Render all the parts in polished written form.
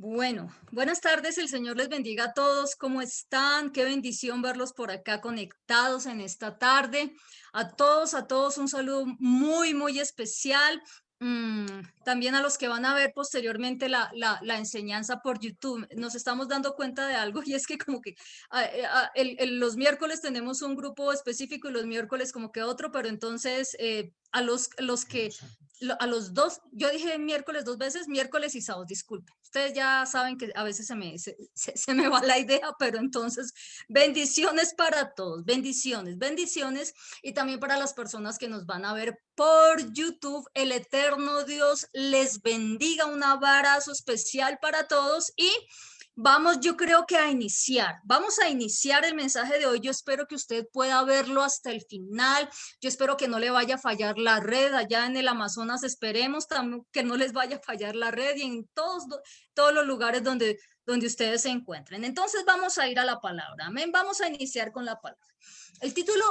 Bueno, buenas tardes, el Señor les bendiga a todos. ¿Cómo están? Qué bendición verlos por acá conectados en esta tarde. A todos un saludo muy especial. También a los que van a ver posteriormente la enseñanza por YouTube. Nos estamos dando cuenta de algo y es que como que los miércoles tenemos un grupo específico y los miércoles como que otro, pero entonces a los dos, yo dije miércoles dos veces, miércoles y sábados, disculpe. Ustedes ya saben que a veces se me va la idea, pero entonces bendiciones para todos, bendiciones y también para las personas que nos van a ver por YouTube. El eterno Dios les bendiga, un abrazo especial para todos y vamos, yo creo que vamos a iniciar el mensaje de hoy. Yo espero que usted pueda verlo hasta el final. Yo espero que no le vaya a fallar la red allá en el Amazonas. Esperemos también que no les vaya a fallar la red y en todos los lugares donde ustedes se encuentren. Entonces vamos a ir a la palabra. Amén. Vamos a iniciar con la palabra. El título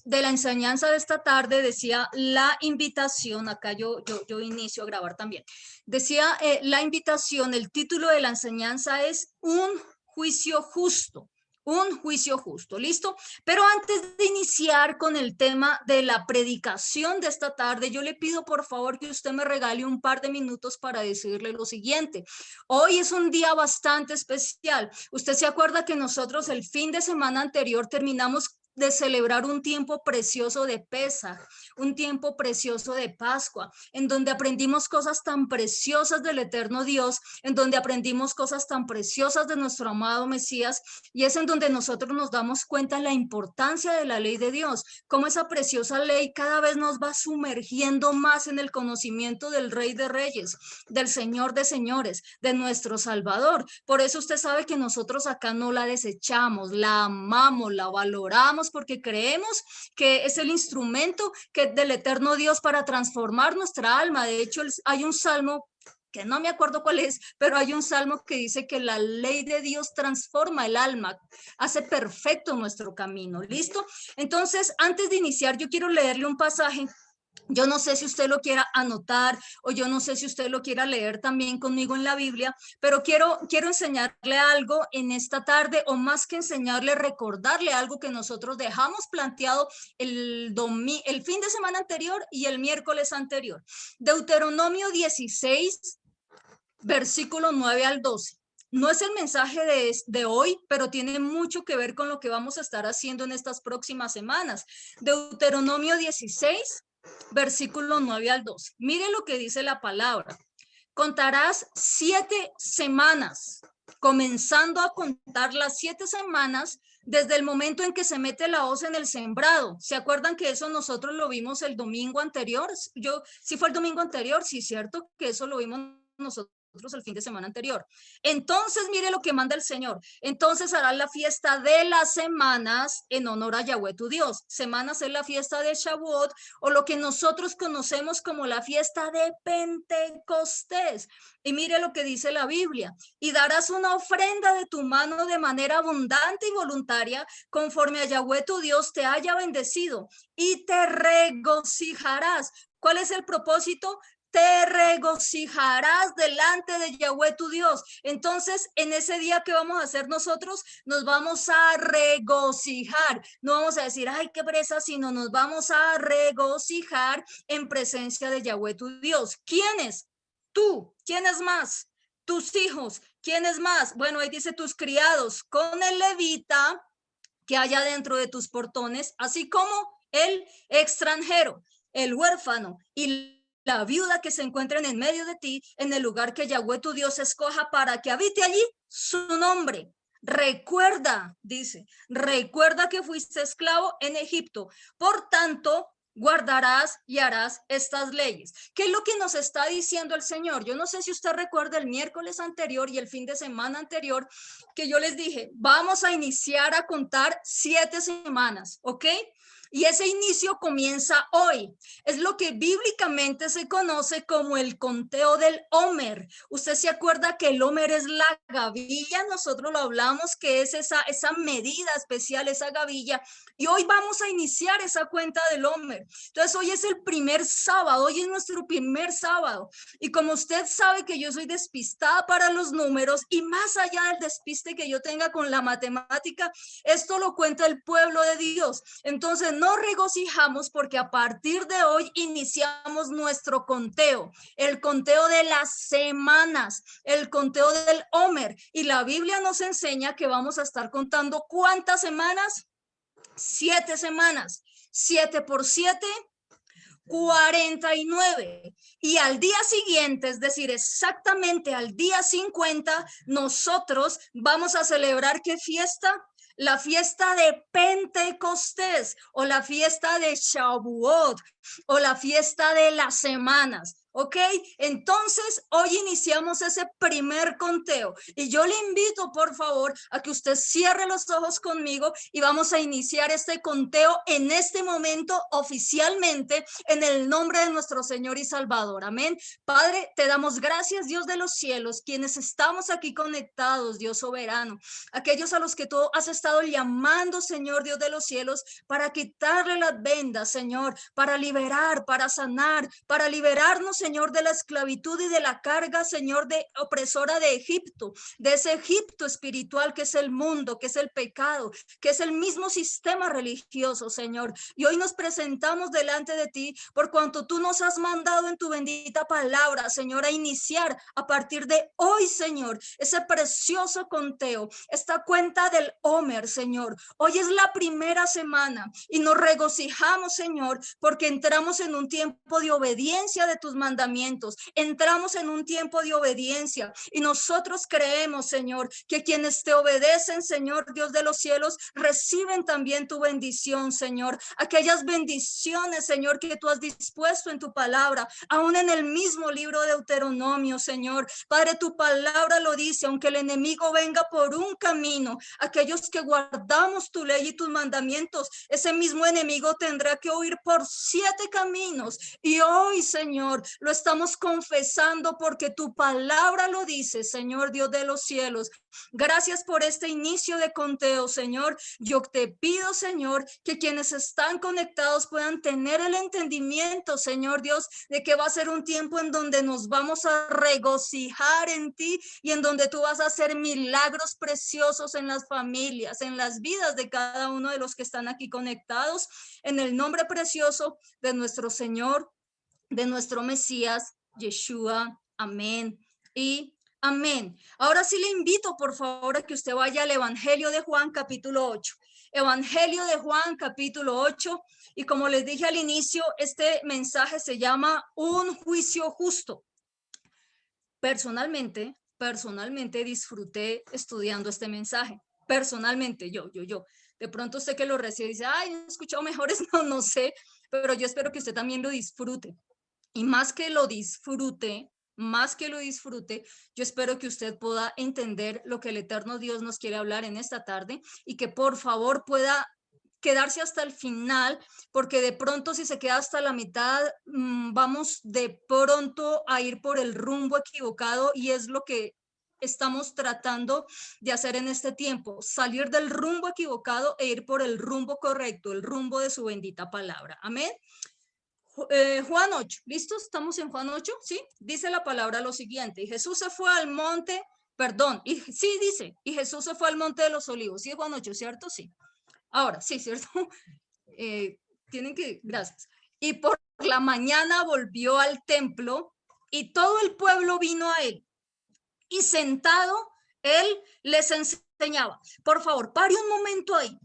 de la enseñanza de esta tarde decía la invitación. Acá yo inicio a grabar también. Decía la invitación, el título de la enseñanza es un juicio justo. Un juicio justo, ¿listo? Pero antes de iniciar con el tema de la predicación de esta tarde, yo le pido por favor que usted me regale un par de minutos para decirle lo siguiente. Hoy es un día bastante especial. Usted se acuerda que nosotros el fin de semana anterior terminamos de celebrar un tiempo precioso de Pesaj, un tiempo precioso de Pascua, en donde aprendimos cosas tan preciosas del eterno Dios, en donde aprendimos cosas tan preciosas de nuestro amado Mesías, y es en donde nosotros nos damos cuenta de la importancia de la ley de Dios, cómo esa preciosa ley cada vez nos va sumergiendo más en el conocimiento del Rey de Reyes, del Señor de Señores, de nuestro Salvador. Por eso usted sabe que nosotros acá no la desechamos, la amamos, la valoramos, porque creemos que es el instrumento que del eterno Dios para transformar nuestra alma. De hecho, hay un salmo que no me acuerdo cuál es, pero hay un salmo que dice que la ley de Dios transforma el alma, hace perfecto nuestro camino. ¿Listo? Entonces, antes de iniciar, yo quiero leerle un pasaje. Yo no sé si usted lo quiera anotar o yo no sé si usted lo quiera leer también conmigo en la Biblia, pero quiero enseñarle algo en esta tarde, o más que enseñarle, recordarle algo que nosotros dejamos planteado el fin de semana anterior y el miércoles anterior. Deuteronomio 16, versículo 9 al 12. No es el mensaje de hoy, pero tiene mucho que ver con lo que vamos a estar haciendo en estas próximas semanas. Deuteronomio 16, versículo 9 al 12. Mire lo que dice la palabra. Contarás 7 semanas, comenzando a contar las 7 semanas desde el momento en que se mete la hoz en el sembrado. ¿Se acuerdan que eso nosotros lo vimos el domingo anterior? Sí fue el domingo anterior, sí, cierto, que eso lo vimos nosotros el fin de semana anterior. Entonces, mire lo que manda el Señor. Entonces harás la fiesta de las semanas en honor a Yahweh tu Dios. Semanas es la fiesta de Shavuot, o lo que nosotros conocemos como la fiesta de Pentecostés. Y mire lo que dice la Biblia. Y darás una ofrenda de tu mano de manera abundante y voluntaria, conforme a Yahweh tu Dios te haya bendecido, y te regocijarás. ¿Cuál es el propósito? Te regocijarás delante de Yahweh tu Dios. Entonces, en ese día, ¿qué vamos a hacer nosotros? Nos vamos a regocijar. No vamos a decir, ay, qué presa, sino nos vamos a regocijar en presencia de Yahweh tu Dios. ¿Quiénes? Tú. ¿Quiénes más? Tus hijos. ¿Quiénes más? Bueno, ahí dice tus criados, con el levita que haya dentro de tus portones, así como el extranjero, el huérfano y la viuda que se encuentren en medio de ti, en el lugar que Yahweh tu Dios escoja para que habite allí su nombre. Recuerda, dice, recuerda que fuiste esclavo en Egipto. Por tanto, guardarás y harás estas leyes. ¿Qué es lo que nos está diciendo el Señor? Yo no sé si usted recuerda el miércoles anterior y el fin de semana anterior que yo les dije, vamos a iniciar a contar 7 semanas, ¿ok? Y ese inicio comienza hoy. Es lo que bíblicamente se conoce como el conteo del Homer. Usted se acuerda que el Homer es la gavilla, nosotros lo hablamos, que es esa medida especial, esa gavilla. Y hoy vamos a iniciar esa cuenta del Homer. Entonces hoy es el primer sábado, hoy es nuestro primer sábado. Y como usted sabe que yo soy despistada para los números y más allá del despiste que yo tenga con la matemática, esto lo cuenta el pueblo de Dios. Entonces nos regocijamos porque a partir de hoy iniciamos nuestro conteo, el conteo de las semanas, el conteo del Homer. Y la Biblia nos enseña que vamos a estar contando ¿cuántas semanas? 7 semanas. 7 por 7, 49. Y al día siguiente, es decir, exactamente al día 50, nosotros vamos a celebrar ¿qué fiesta? La fiesta de Pentecostés o la fiesta de Shavuot o la fiesta de las semanas. ¿Ok? Entonces, hoy iniciamos ese primer conteo y yo le invito, por favor, a que usted cierre los ojos conmigo y vamos a iniciar este conteo en este momento oficialmente en el nombre de nuestro Señor y Salvador. Amén. Padre, te damos gracias, Dios de los cielos, quienes estamos aquí conectados, Dios soberano, aquellos a los que tú has estado llamando, Señor Dios de los cielos, para quitarle las vendas, Señor, para liberar, para sanar, para liberarnos, Señor, de la esclavitud y de la carga, Señor, de opresora de Egipto, de ese Egipto espiritual que es el mundo, que es el pecado, que es el mismo sistema religioso, Señor. Y hoy nos presentamos delante de ti por cuanto tú nos has mandado en tu bendita palabra, Señor, a iniciar a partir de hoy, Señor, ese precioso conteo, esta cuenta del Homer, Señor. Hoy es la primera semana y nos regocijamos, Señor, porque entramos en un tiempo de obediencia de tus mandamientos. Entramos en un tiempo de obediencia y nosotros creemos, Señor, que quienes te obedecen, Señor Dios de los cielos, reciben también tu bendición, Señor. Aquellas bendiciones, Señor, que tú has dispuesto en tu palabra, aún en el mismo libro de Deuteronomio, Señor. Padre, tu palabra lo dice, aunque el enemigo venga por un camino, aquellos que guardamos tu ley y tus mandamientos, ese mismo enemigo tendrá que huir por 7 caminos. Y hoy, Señor, lo estamos confesando porque tu palabra lo dice, Señor Dios de los cielos. Gracias por este inicio de conteo, Señor. Yo te pido, Señor, que quienes están conectados puedan tener el entendimiento, Señor Dios, de que va a ser un tiempo en donde nos vamos a regocijar en ti y en donde tú vas a hacer milagros preciosos en las familias, en las vidas de cada uno de los que están aquí conectados, en el nombre precioso de nuestro Señor, de nuestro Mesías, Yeshua. Amén y amén. Ahora sí le invito, por favor, a que usted vaya al Evangelio de Juan, capítulo 8. Evangelio de Juan, capítulo 8. Y como les dije al inicio, este mensaje se llama Un juicio justo. Personalmente disfruté estudiando este mensaje. Personalmente, yo. De pronto usted que lo recibe dice, ay, he escuchado mejores, no sé, pero yo espero que usted también lo disfrute. Y más que lo disfrute, yo espero que usted pueda entender lo que el eterno Dios nos quiere hablar en esta tarde y que por favor pueda quedarse hasta el final, porque de pronto si se queda hasta la mitad, vamos de pronto a ir por el rumbo equivocado y es lo que estamos tratando de hacer en este tiempo, salir del rumbo equivocado e ir por el rumbo correcto, el rumbo de su bendita palabra. Amén. Juan 8, ¿listos? ¿Estamos en Juan 8? Sí, dice la palabra lo siguiente, y Jesús se fue al monte, y Jesús se fue al monte de los olivos, sí, Juan 8, ¿cierto? Sí. Ahora, sí, ¿cierto? Gracias. Y por la mañana volvió al templo y todo el pueblo vino a él. Y sentado, él les enseñaba. Por favor, pare un momento ahí.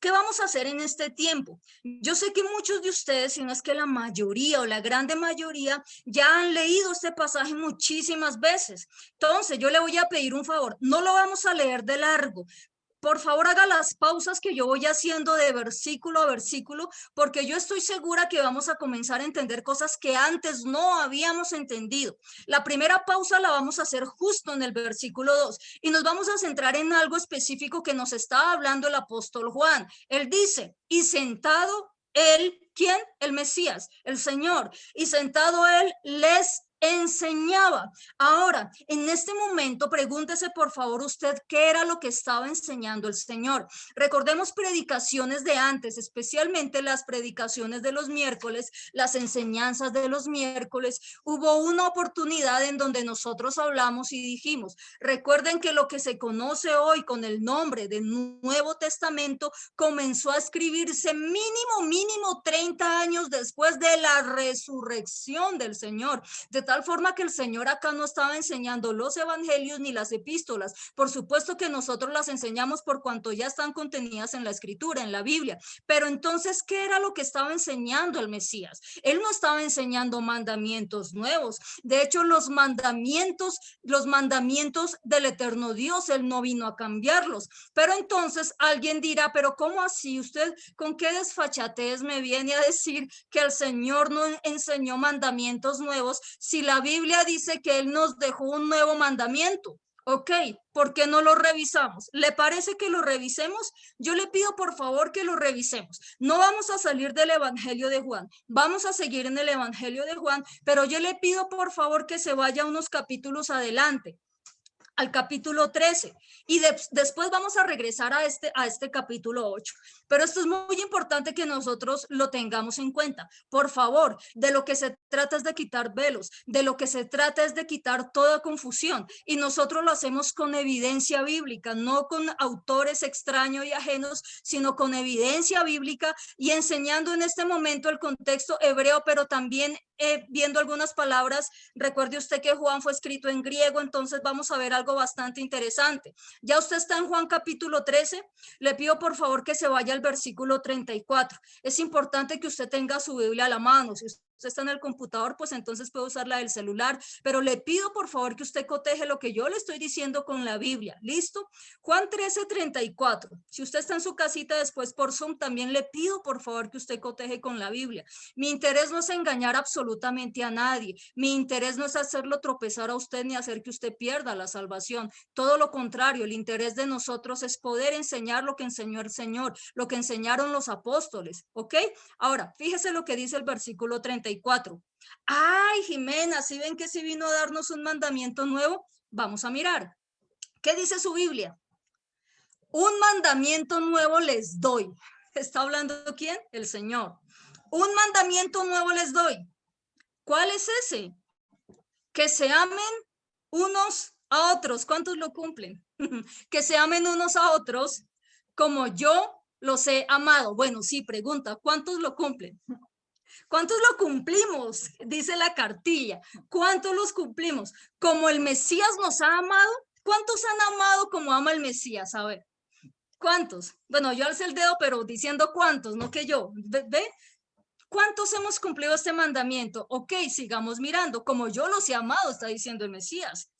¿Qué vamos a hacer en este tiempo? Yo sé que muchos de ustedes, si no es que la mayoría o la grande mayoría, ya han leído este pasaje muchísimas veces. Entonces, yo le voy a pedir un favor. No lo vamos a leer de largo. Por favor, haga las pausas que yo voy haciendo de versículo a versículo, porque yo estoy segura que vamos a comenzar a entender cosas que antes no habíamos entendido. La primera pausa la vamos a hacer justo en el versículo 2 y nos vamos a centrar en algo específico que nos está hablando el apóstol Juan. Él dice, y sentado él, ¿quién? El Mesías, el Señor, y sentado él les enseñaba. Ahora, en este momento, pregúntese por favor usted qué era lo que estaba enseñando el Señor. Recordemos predicaciones de antes, especialmente las predicaciones de los miércoles, las enseñanzas de los miércoles. Hubo una oportunidad en donde nosotros hablamos y dijimos, recuerden que lo que se conoce hoy con el nombre de Nuevo Testamento comenzó a escribirse mínimo 30 años después de la resurrección del Señor. De tal forma que el Señor acá no estaba enseñando los evangelios ni las epístolas. Por supuesto que nosotros las enseñamos por cuanto ya están contenidas en la escritura, en la Biblia. Pero entonces, ¿qué era lo que estaba enseñando el Mesías? Él no estaba enseñando mandamientos nuevos. De hecho, los mandamientos del eterno Dios, Él no vino a cambiarlos. Pero entonces alguien dirá, pero ¿cómo así? ¿Usted con qué desfachatez me viene a decir que el Señor no enseñó mandamientos nuevos si la Biblia dice que Él nos dejó un nuevo mandamiento? Ok, ¿por qué no lo revisamos? ¿Le parece que lo revisemos? Yo le pido por favor que lo revisemos. No vamos a salir del Evangelio de Juan, vamos a seguir en el Evangelio de Juan, pero yo le pido por favor que se vaya unos capítulos adelante, al capítulo 13 y después vamos a regresar a este capítulo 8. Pero esto es muy importante que nosotros lo tengamos en cuenta. Por favor, de lo que se trata es de quitar velos, de lo que se trata es de quitar toda confusión y nosotros lo hacemos con evidencia bíblica, no con autores extraños y ajenos, sino con evidencia bíblica y enseñando en este momento el contexto hebreo, pero también viendo algunas palabras. Recuerde usted que Juan fue escrito en griego, entonces vamos a ver algo bastante interesante. Ya usted está en Juan capítulo 13, le pido por favor que se vaya al versículo 34. Es importante que usted tenga su Biblia a la mano. Si usted está en el computador, pues entonces puede usar la del celular, pero le pido por favor que usted coteje lo que yo le estoy diciendo con la Biblia. ¿Listo? Juan 13:34. Si usted está en su casita después por Zoom, también le pido por favor que usted coteje con la Biblia. Mi interés no es engañar absolutamente a nadie. Mi interés no es hacerlo tropezar a usted ni hacer que usted pierda la salvación. Todo lo contrario, el interés de nosotros es poder enseñar lo que enseñó el Señor, lo que enseñaron los apóstoles, ¿ok? Ahora, fíjese lo que dice el versículo 34. Ay, Jimena, ¿sí ven que sí vino a darnos un mandamiento nuevo? Vamos a mirar. ¿Qué dice su Biblia? Un mandamiento nuevo les doy. ¿Está hablando quién? El Señor. Un mandamiento nuevo les doy. ¿Cuál es ese? Que se amen unos a otros. ¿Cuántos lo cumplen? Que se amen unos a otros como yo los he amado. Bueno, sí, pregunta, ¿cuántos lo cumplen? ¿Cuántos lo cumplimos? Dice la cartilla. ¿Cuántos los cumplimos? Como el Mesías nos ha amado. ¿Cuántos han amado como ama el Mesías? A ver, ¿cuántos? Bueno, yo alcé el dedo, pero diciendo cuántos, no que yo. ¿Ve? ¿Cuántos hemos cumplido este mandamiento? Ok, sigamos mirando. Como yo los he amado, está diciendo el Mesías.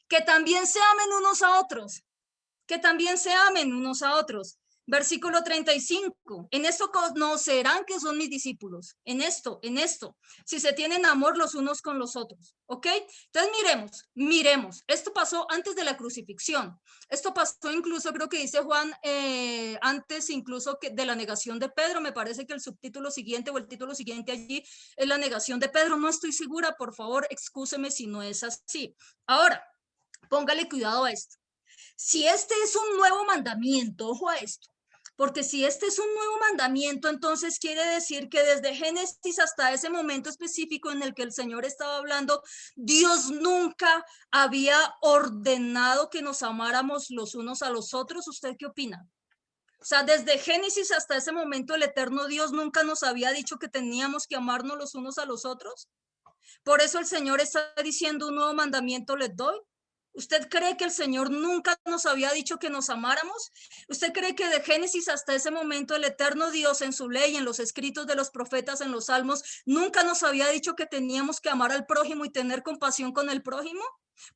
Que también se amen unos a otros. Que también se amen unos a otros. Versículo 35. En esto conocerán que son mis discípulos. En esto. Si se tienen amor los unos con los otros. ¿Ok? Entonces miremos. Esto pasó antes de la crucifixión. Esto pasó incluso, creo que dice Juan, antes incluso que de la negación de Pedro. Me parece que el subtítulo siguiente o el título siguiente allí es la negación de Pedro. No estoy segura. Por favor, excúseme si no es así. Ahora, póngale cuidado a esto. Si este es un nuevo mandamiento, ojo a esto, porque si este es un nuevo mandamiento, entonces quiere decir que desde Génesis hasta ese momento específico en el que el Señor estaba hablando, Dios nunca había ordenado que nos amáramos los unos a los otros. ¿Usted qué opina? O sea, desde Génesis hasta ese momento el eterno Dios nunca nos había dicho que teníamos que amarnos los unos a los otros. Por eso el Señor está diciendo un nuevo mandamiento les doy. ¿Usted cree que el Señor nunca nos había dicho que nos amáramos? ¿Usted cree que de Génesis hasta ese momento el eterno Dios en su ley, en los escritos de los profetas, en los salmos, nunca nos había dicho que teníamos que amar al prójimo y tener compasión con el prójimo?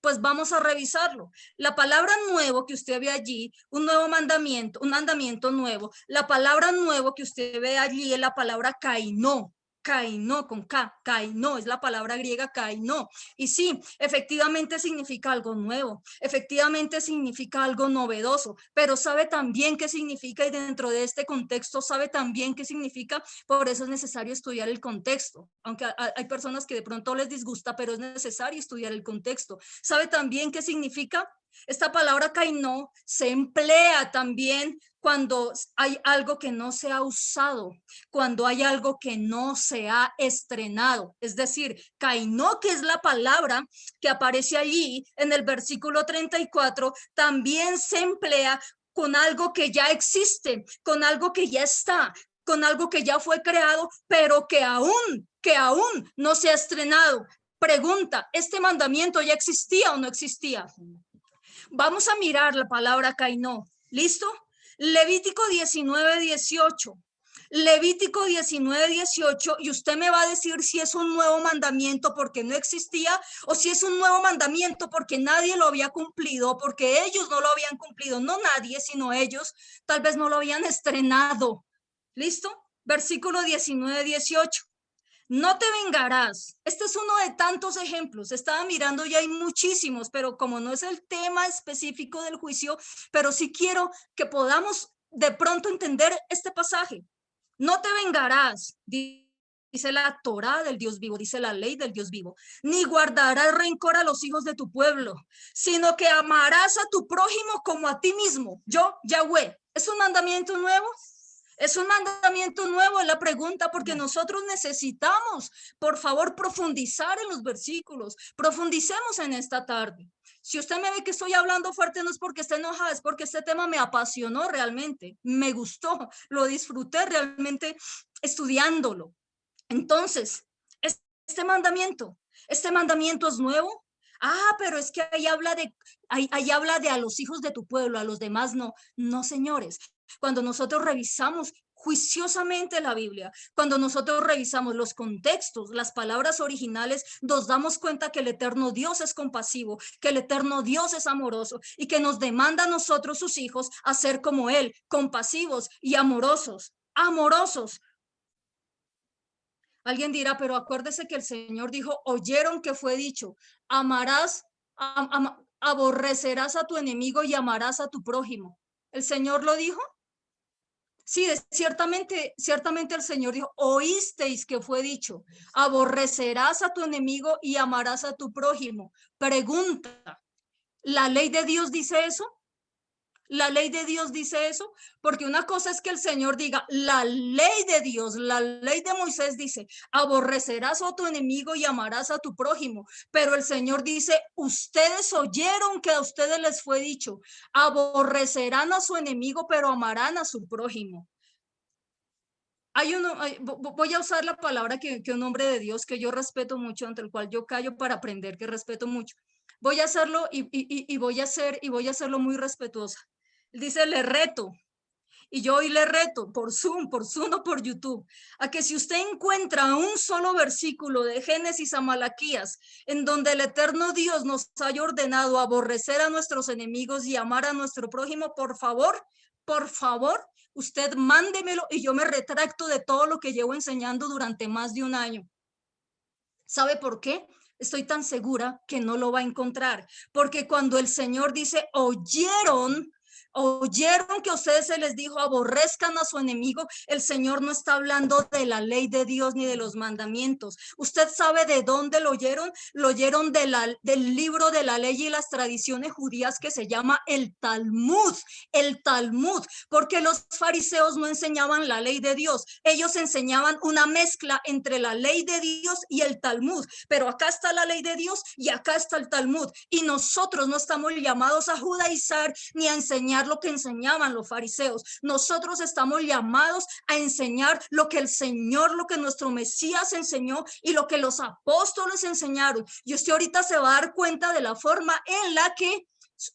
Pues vamos a revisarlo. La palabra nuevo que usted ve allí, un nuevo mandamiento, un mandamiento nuevo, la palabra nuevo que usted ve allí es la palabra kainó. Kainó con K, kainó es la palabra griega kainó. Y sí, efectivamente significa algo nuevo, efectivamente significa algo novedoso, pero sabe también qué significa y dentro de este contexto sabe también qué significa. Por eso es necesario estudiar el contexto, aunque hay personas que de pronto les disgusta, pero es necesario estudiar el contexto. ¿Sabe también qué significa? Esta palabra kainó se emplea también cuando hay algo que no se ha usado, cuando hay algo que no se ha estrenado. Es decir, kainó, que es la palabra que aparece allí en el versículo 34, también se emplea con algo que ya existe, con algo que ya está, con algo que ya fue creado, pero que aún no se ha estrenado. Pregunta, ¿este mandamiento ya existía o no existía? Vamos a mirar la palabra kainó. ¿Listo? Levítico 19:18. Levítico 19:18, y usted me va a decir si es un nuevo mandamiento porque no existía o si es un nuevo mandamiento porque nadie lo había cumplido, porque ellos no lo habían cumplido, no nadie, sino ellos, tal vez no lo habían estrenado. ¿Listo? Versículo 19:18. No te vengarás. Este es uno de tantos ejemplos. Estaba mirando y hay muchísimos, pero como no es el tema específico del juicio, pero sí quiero que podamos de pronto entender este pasaje. No te vengarás, dice la Torá del Dios vivo, dice la ley del Dios vivo, ni guardarás rencor a los hijos de tu pueblo, sino que amarás a tu prójimo como a ti mismo. Yo, Yahweh. ¿Es un mandamiento nuevo? Es un mandamiento nuevo, es la pregunta, porque nosotros necesitamos, por favor, profundizar en los versículos. Profundicemos en esta tarde. Si usted me ve que estoy hablando fuerte, no es porque esté enojada, es porque este tema me apasionó realmente, me gustó, lo disfruté realmente estudiándolo. Entonces, este mandamiento es nuevo. Ah, pero es que ahí habla de a los hijos de tu pueblo, a los demás no. No, señores. Cuando nosotros revisamos juiciosamente la Biblia, cuando nosotros revisamos los contextos, las palabras originales, nos damos cuenta que el eterno Dios es compasivo, que el eterno Dios es amoroso y que nos demanda a nosotros, sus hijos, a ser como Él, compasivos y amorosos, amorosos. Alguien dirá, pero acuérdese que el Señor dijo, oyeron que fue dicho, amarás, aborrecerás a tu enemigo y amarás a tu prójimo. ¿El Señor lo dijo? Sí, ciertamente el Señor dijo, oísteis que fue dicho, aborrecerás a tu enemigo y amarás a tu prójimo. Pregunta, ¿la ley de Dios dice eso? La ley de Dios dice eso, porque una cosa es que el Señor diga, la ley de Dios, la ley de Moisés dice, aborrecerás a tu enemigo y amarás a tu prójimo, pero el Señor dice, ustedes oyeron que a ustedes les fue dicho, aborrecerán a su enemigo, pero amarán a su prójimo. Voy a usar la palabra que un hombre de Dios que yo respeto mucho, ante el cual yo callo para aprender, que respeto mucho. Voy a hacerlo y voy a hacerlo muy respetuosa. Dice, le reto, y yo hoy le reto por Zoom o por YouTube, a que si usted encuentra un solo versículo de Génesis a Malaquías, en donde el eterno Dios nos haya ordenado aborrecer a nuestros enemigos y amar a nuestro prójimo, por favor, usted mándemelo y yo me retracto de todo lo que llevo enseñando durante más de un año. ¿Sabe por qué? Estoy tan segura que no lo va a encontrar, porque cuando el Señor dice, oyeron que a ustedes se les dijo, aborrezcan a su enemigo, el Señor no está hablando de la ley de Dios ni de los mandamientos. ¿Usted sabe de dónde lo oyeron? Lo oyeron del libro de la ley y las tradiciones judías que se llama el Talmud, porque los fariseos no enseñaban la ley de Dios, ellos enseñaban una mezcla entre la ley de Dios y el Talmud, pero acá está la ley de Dios y acá está el Talmud, y nosotros no estamos llamados a judaizar ni a enseñar lo que enseñaban los fariseos. Nosotros estamos llamados a enseñar lo que el Señor, lo que nuestro Mesías enseñó y lo que los apóstoles enseñaron. Y usted ahorita se va a dar cuenta de la forma en la que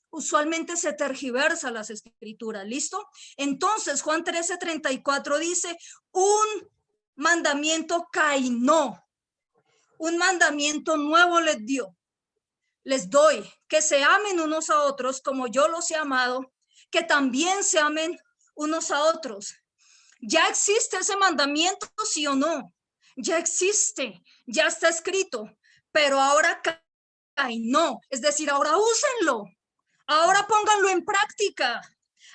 usualmente se tergiversa las escrituras. ¿Listo? Entonces Juan 13:34 dice, un mandamiento kainó, un mandamiento nuevo les dio. les doy que se amen unos a otros como yo los he amado, que también se amen unos a otros. Ya existe ese mandamiento, sí o no. Ya existe, ya está escrito, pero ahora no, es decir, ahora úsenlo, ahora pónganlo en práctica.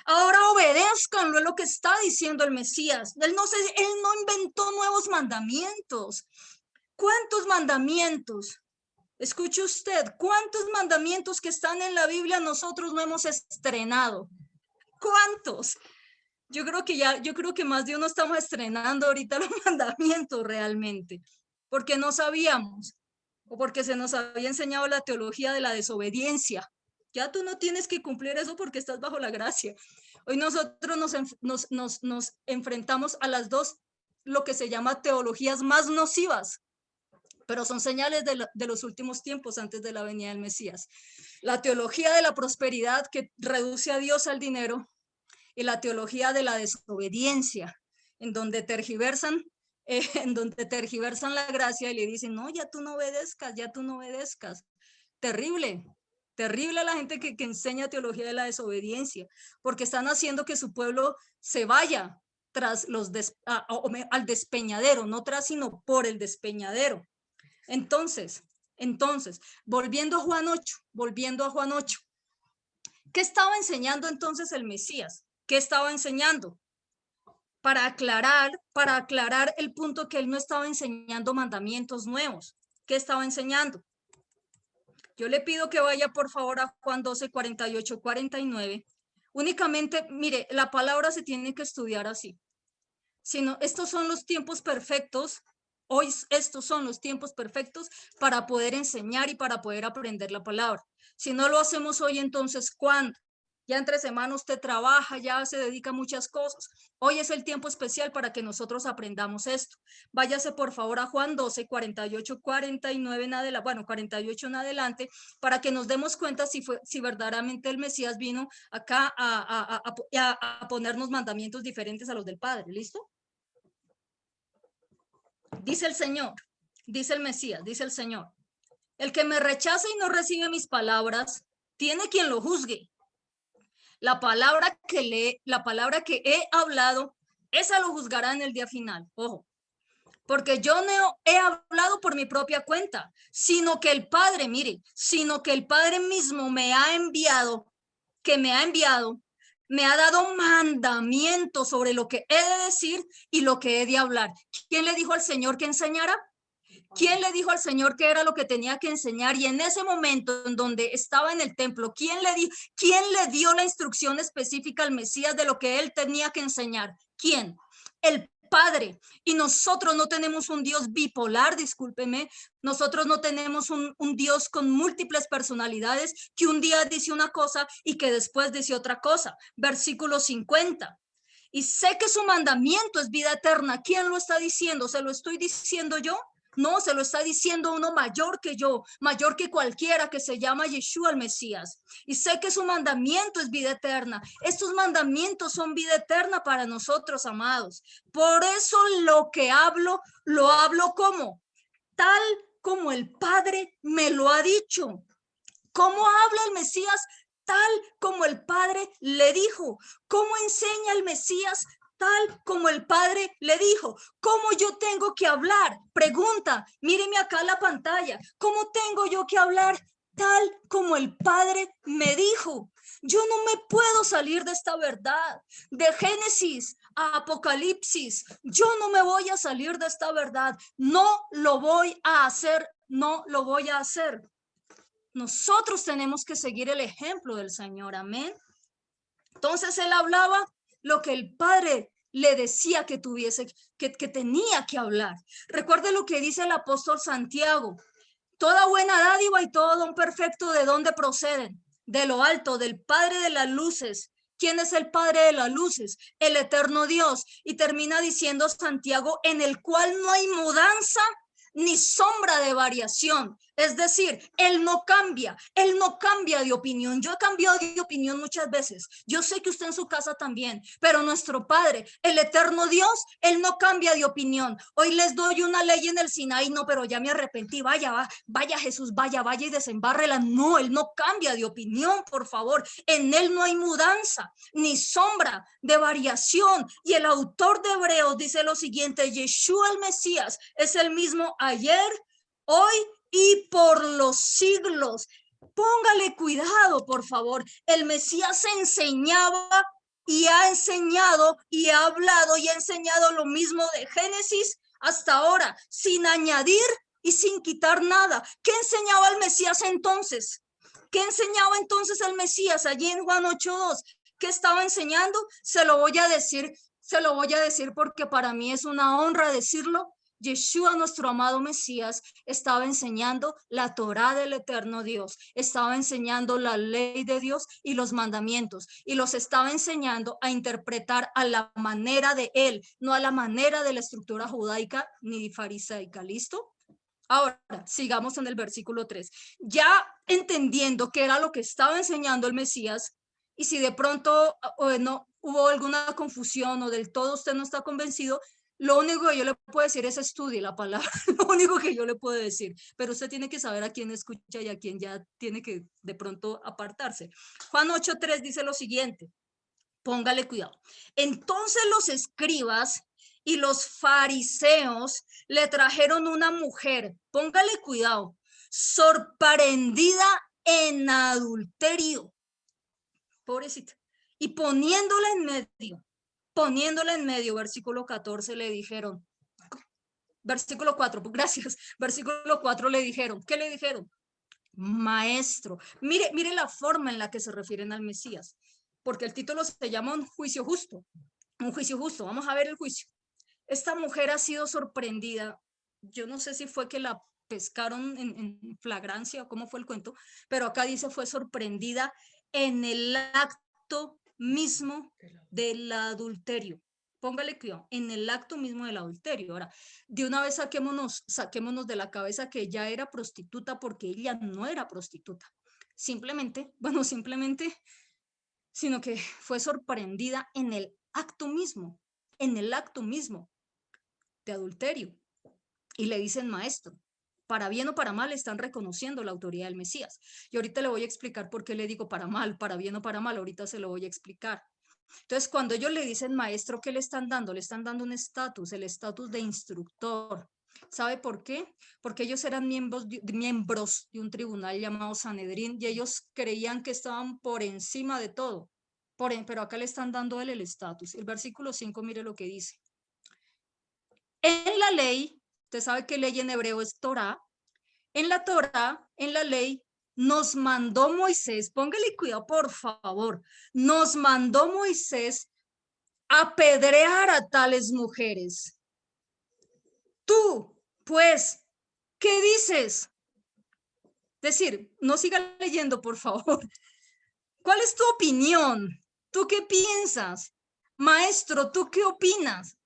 Ahora obedézcanlo, es lo que está diciendo el Mesías. Él no inventó nuevos mandamientos. ¿Cuántos mandamientos? Escuche usted, ¿cuántos mandamientos que están en la Biblia nosotros no hemos estrenado? ¿Cuántos? Yo creo que más de uno estamos estrenando ahorita los mandamientos realmente, porque no sabíamos o porque se nos había enseñado la teología de la desobediencia. Ya tú no tienes que cumplir eso porque estás bajo la gracia. Hoy nosotros nos enfrentamos a las dos, lo que se llama teologías más nocivas, pero son señales de los últimos tiempos antes de la venida del Mesías. La teología de la prosperidad que reduce a Dios al dinero y la teología de la desobediencia, en donde tergiversan la gracia y le dicen, no, ya tú no obedezcas, ya tú no obedezcas. Terrible, terrible la gente que enseña teología de la desobediencia, porque están haciendo que su pueblo se vaya tras al despeñadero, no tras, sino por el despeñadero. Entonces, volviendo a Juan 8, ¿qué estaba enseñando entonces el Mesías? ¿Qué estaba enseñando? Para aclarar el punto que él no estaba enseñando mandamientos nuevos. ¿Qué estaba enseñando? Yo le pido que vaya por favor a Juan 12, 48, 49. Únicamente, mire, la palabra se tiene que estudiar así. Sino, estos son los tiempos perfectos. Hoy estos son los tiempos perfectos para poder enseñar y para poder aprender la palabra. Si no lo hacemos hoy, entonces, ¿cuándo? Ya entre semana usted trabaja, ya se dedica a muchas cosas. Hoy es el tiempo especial para que nosotros aprendamos esto. Váyase por favor a Juan 12, 48, 49 en adelante, bueno, 48 en adelante, para que nos demos cuenta si verdaderamente el Mesías vino acá a ponernos mandamientos diferentes a los del Padre. ¿Listo? Dice el Señor, dice el Mesías, dice el Señor, el que me rechaza y no recibe mis palabras, tiene quien lo juzgue. La palabra que he hablado, esa lo juzgará en el día final. Ojo, porque yo no he hablado por mi propia cuenta, sino que el Padre, mire, sino que el Padre mismo me ha enviado, me ha dado mandamientos sobre lo que he de decir y lo que he de hablar. ¿Quién le dijo al Señor que enseñara? ¿Quién le dijo al Señor que era lo que tenía que enseñar? Y en ese momento en donde estaba en el templo, ¿quién le dio la instrucción específica al Mesías de lo que él tenía que enseñar? ¿Quién? El Padre. Y nosotros no tenemos un Dios bipolar, discúlpeme. Nosotros no tenemos un Dios con múltiples personalidades que un día dice una cosa y que después dice otra cosa. Versículo 50. Y sé que su mandamiento es vida eterna. ¿Quién lo está diciendo? ¿Se lo estoy diciendo yo? No, se lo está diciendo uno mayor que yo, mayor que cualquiera, que se llama Yeshua el Mesías. Y sé que su mandamiento es vida eterna. Estos mandamientos son vida eterna para nosotros, amados. Por eso lo que hablo, lo hablo como tal como el Padre me lo ha dicho. ¿Cómo habla el Mesías? Tal como el Padre le dijo. ¿Cómo enseña el Mesías? Tal como el Padre le dijo. ¿Cómo yo tengo que hablar? Pregunta, míreme acá la pantalla. ¿Cómo tengo yo que hablar? Tal como el Padre me dijo. Yo no me puedo salir de esta verdad. De Génesis a Apocalipsis, yo no me voy a salir de esta verdad. No lo voy a hacer, no lo voy a hacer. Nosotros tenemos que seguir el ejemplo del Señor, amén. Entonces él hablaba lo que el Padre le decía que tenía que hablar. Recuerde lo que dice el apóstol Santiago: toda buena dádiva y todo don perfecto, ¿de dónde proceden? De lo alto, del Padre de las luces. ¿Quién es el Padre de las luces? El eterno Dios. Y termina diciendo Santiago: en el cual no hay mudanza ni sombra de variación. Es decir, él no cambia de opinión. Yo he cambiado de opinión muchas veces. Yo sé que usted en su casa también, pero nuestro Padre, el eterno Dios, él no cambia de opinión. Hoy les doy una ley en el Sinaí, no, pero ya me arrepentí. Vaya Jesús, vaya y desembárrela. No, él no cambia de opinión, por favor. En él no hay mudanza ni sombra de variación. Y el autor de Hebreos dice lo siguiente: Yeshua el Mesías es el mismo ayer, hoy y por los siglos. Póngale cuidado, por favor. El Mesías enseñaba y ha enseñado y ha hablado y ha enseñado lo mismo de Génesis hasta ahora, sin añadir y sin quitar nada. ¿Qué enseñaba el Mesías entonces? ¿Qué enseñaba entonces el Mesías allí en Juan 8:2? ¿Qué estaba enseñando? Se lo voy a decir porque para mí es una honra decirlo. Yeshua, nuestro amado Mesías, estaba enseñando la Torá del eterno Dios, estaba enseñando la ley de Dios y los mandamientos, y los estaba enseñando a interpretar a la manera de él, no a la manera de la estructura judaica ni farisaica. ¿Listo? Ahora, sigamos en el versículo 3. Ya entendiendo qué era lo que estaba enseñando el Mesías, y si de pronto no hubo alguna confusión o del todo usted no está convencido, lo único que yo le puedo decir es estudie la palabra, lo único que yo le puedo decir, pero usted tiene que saber a quién escucha y a quién ya tiene que de pronto apartarse. Juan 8:3 dice lo siguiente, póngale cuidado. Entonces los escribas y los fariseos le trajeron una mujer, póngale cuidado, sorprendida en adulterio, pobrecita, y poniéndola en medio, versículo 14 le dijeron, versículo 4, gracias, versículo 4 le dijeron, ¿qué le dijeron? Maestro. Mire la forma en la que se refieren al Mesías, porque el título se llama un juicio justo. Vamos a ver el juicio. Esta mujer ha sido sorprendida. Yo no sé si fue que la pescaron en flagrancia o cómo fue el cuento, pero acá dice fue sorprendida en el acto mismo del adulterio. Póngale cuidado, en el acto mismo del adulterio. Ahora, de una vez saquémonos de la cabeza que ella era prostituta, porque ella no era prostituta. Simplemente, sino que fue sorprendida en el acto mismo de adulterio. Y le dicen maestro. Para bien o para mal están reconociendo la autoridad del Mesías. Y ahorita le voy a explicar por qué le digo para mal, para bien o para mal. Ahorita se lo voy a explicar. Entonces, cuando ellos le dicen maestro, ¿qué le están dando? Le están dando un estatus, el estatus de instructor. ¿Sabe por qué? Porque ellos eran miembros de un tribunal llamado Sanedrín y ellos creían que estaban por encima de todo. Pero acá le están dando el estatus. El versículo 5, mire lo que dice. En la ley, usted sabe que ley en hebreo es Torá. En la Torá, en la ley, nos mandó Moisés, póngale cuidado por favor, nos mandó Moisés apedrear a tales mujeres. Tú, pues, ¿qué dices? Es decir, no siga leyendo, por favor. ¿Cuál es tu opinión? ¿Tú qué piensas? Maestro, ¿tú qué opinas?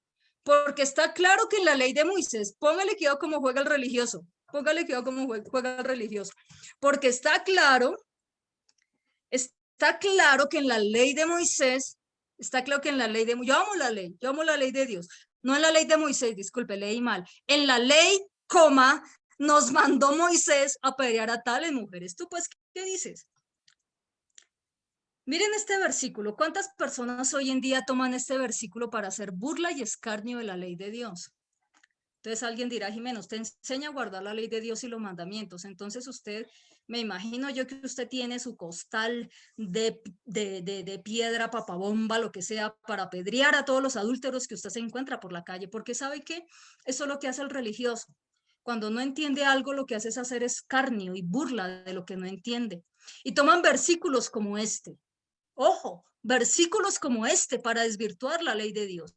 Porque está claro que en la ley de Moisés, póngale cuidado cómo juega el religioso, juega el religioso, porque está claro que en la ley de Moisés, yo amo la ley de Dios, no en la ley de Moisés, disculpe, leí mal, en la ley, nos mandó Moisés a apedrear a tales mujeres. ¿Tú pues qué dices? Miren este versículo. ¿Cuántas personas hoy en día toman este versículo para hacer burla y escarnio de la ley de Dios? Entonces alguien dirá, Jimena, usted enseña a guardar la ley de Dios y los mandamientos. Entonces usted, me imagino yo que usted tiene su costal de piedra, papabomba, lo que sea, para apedrear a todos los adúlteros que usted se encuentra por la calle. Porque ¿sabe qué? Eso es lo que hace el religioso. Cuando no entiende algo, lo que hace es hacer escarnio y burla de lo que no entiende. Y toman versículos como este. Ojo, versículos como este para desvirtuar la ley de Dios.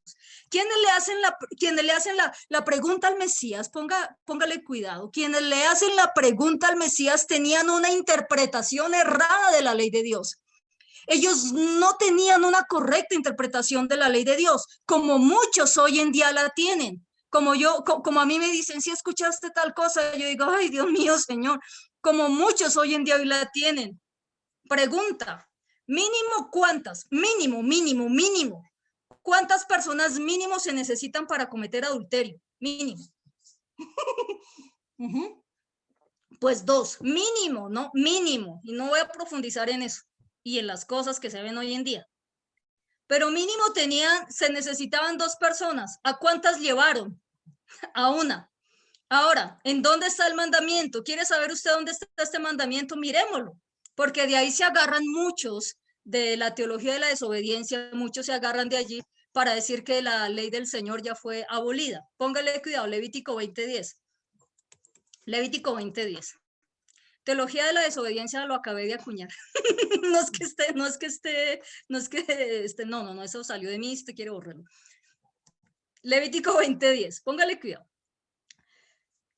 Quienes le hacen la pregunta al Mesías, póngale cuidado, quienes le hacen la pregunta al Mesías tenían una interpretación errada de la ley de Dios. Ellos no tenían una correcta interpretación de la ley de Dios, como muchos hoy en día la tienen. como a mí me dicen, si escuchaste tal cosa, yo digo, ay, Dios mío, Señor, como muchos hoy en día hoy la tienen. Pregunta, mínimo cuántas, mínimo, ¿cuántas personas mínimo se necesitan para cometer adulterio? Mínimo. Pues 2, mínimo, ¿no? Mínimo. Y no voy a profundizar en eso y en las cosas que se ven hoy en día. Pero mínimo se necesitaban 2 personas. ¿A cuántas llevaron? A una. Ahora, ¿en dónde está el mandamiento? ¿Quiere saber usted dónde está este mandamiento? Miremoslo, porque de ahí se agarran muchos de la teología de la desobediencia, muchos se agarran de allí para decir que la ley del Señor ya fue abolida. Póngale cuidado, Levítico 20:10. Levítico 20:10. Teología de la desobediencia lo acabé de acuñar. No, eso salió de mí, si usted quiere borrarlo. Levítico 20:10, póngale cuidado.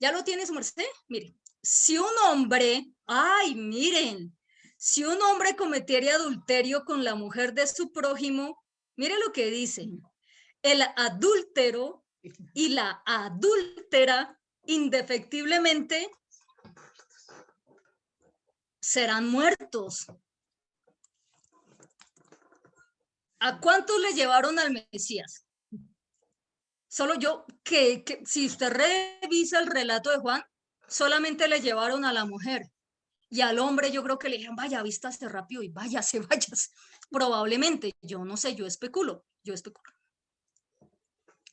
¿Ya lo tiene su merced? Mire, si un hombre, miren, si un hombre cometiera adulterio con la mujer de su prójimo, mire lo que dice, el adúltero y la adúltera indefectiblemente serán muertos. ¿A cuántos le llevaron al Mesías? Solo yo, que si usted revisa el relato de Juan, solamente le llevaron a la mujer. Y al hombre yo creo que le dijeron, vaya, vístase rápido y váyase. Probablemente, yo no sé, yo especulo.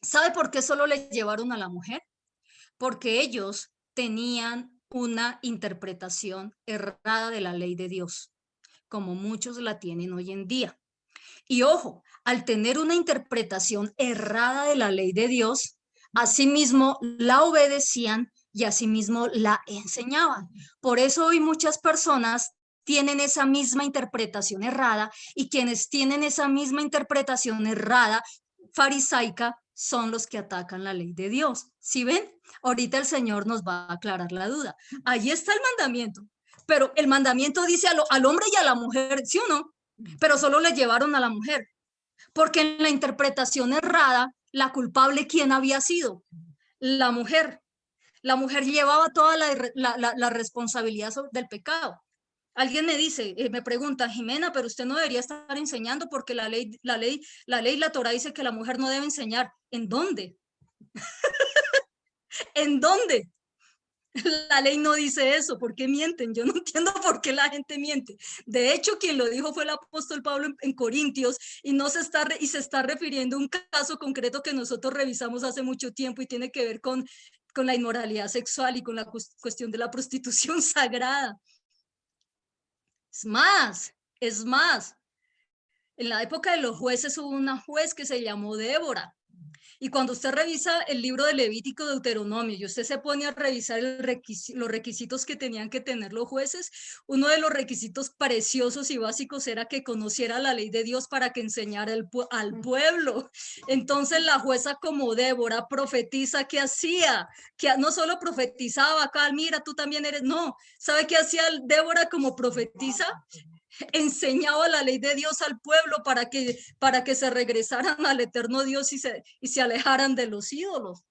¿Sabe por qué solo le llevaron a la mujer? Porque ellos tenían una interpretación errada de la ley de Dios, como muchos la tienen hoy en día. Y ojo, al tener una interpretación errada de la ley de Dios, asimismo la obedecían y asimismo la enseñaban. Por eso hoy muchas personas tienen esa misma interpretación errada y quienes tienen esa misma interpretación errada farisaica son los que atacan la ley de Dios. ¿Sí ven? Ahorita el Señor nos va a aclarar la duda. Ahí está el mandamiento, pero el mandamiento dice al hombre y a la mujer, ¿sí o no? Pero solo le llevaron a la mujer, porque en la interpretación errada, la culpable, ¿quién había sido? La mujer. La mujer llevaba toda la responsabilidad del pecado. Alguien me dice, me pregunta, Jimena, pero usted no debería estar enseñando porque la Torá dice que la mujer no debe enseñar. ¿En dónde? ¿En dónde? La ley no dice eso. ¿Por qué mienten? Yo no entiendo por qué la gente miente. De hecho, quien lo dijo fue el apóstol Pablo en Corintios y se está refiriendo a un caso concreto que nosotros revisamos hace mucho tiempo y tiene que ver con la inmoralidad sexual y con la cuestión de la prostitución sagrada. Es más, en la época de los jueces hubo una juez que se llamó Débora. Y cuando usted revisa el libro de Levítico, Deuteronomio, y usted se pone a revisar los requisitos que tenían que tener los jueces, uno de los requisitos preciosos y básicos era que conociera la ley de Dios para que enseñara al pueblo. Entonces la jueza como Débora profetiza, ¿qué hacía? Que no solo profetizaba acá, mira, tú también eres, no, ¿sabe qué hacía Débora como profetiza? Enseñaba la ley de Dios al pueblo para que se regresaran al eterno Dios y se alejaran de los ídolos.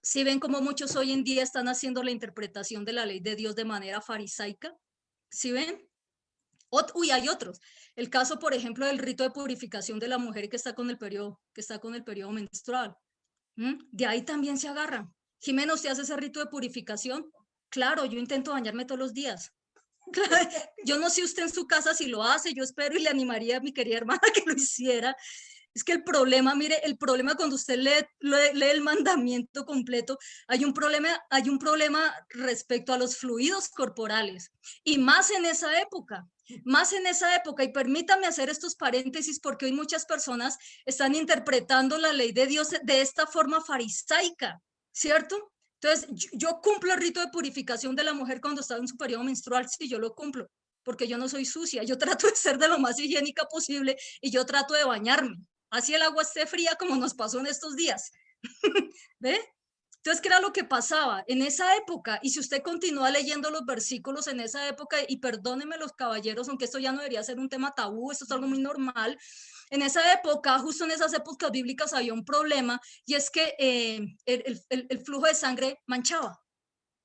¿Sí ven cómo muchos hoy en día están haciendo la interpretación de la ley de Dios de manera farisaica? ¿Sí ven? Hay otros. El caso, por ejemplo, del rito de purificación de la mujer que está con el periodo menstrual. De ahí también se agarran. Jimena, ¿usted hace ese rito de purificación? Claro, yo intento bañarme todos los días. Yo no sé usted en su casa si lo hace, yo espero y le animaría a mi querida hermana que lo hiciera. Es que el problema, mire, el problema cuando usted lee el mandamiento completo, hay un problema respecto a los fluidos corporales y más en esa época, y permítame hacer estos paréntesis porque hoy muchas personas están interpretando la ley de Dios de esta forma farisaica, ¿cierto? Entonces, yo cumplo el rito de purificación de la mujer cuando está en su periodo menstrual, sí, yo lo cumplo, porque yo no soy sucia, yo trato de ser de lo más higiénica posible y yo trato de bañarme, así el agua esté fría como nos pasó en estos días, ¿ve? Entonces, ¿qué era lo que pasaba en esa época? Y si usted continúa leyendo los versículos en esa época, y perdónenme los caballeros, aunque esto ya no debería ser un tema tabú, esto es algo muy normal, en esa época, justo en esas épocas bíblicas había un problema, y es que el flujo de sangre manchaba,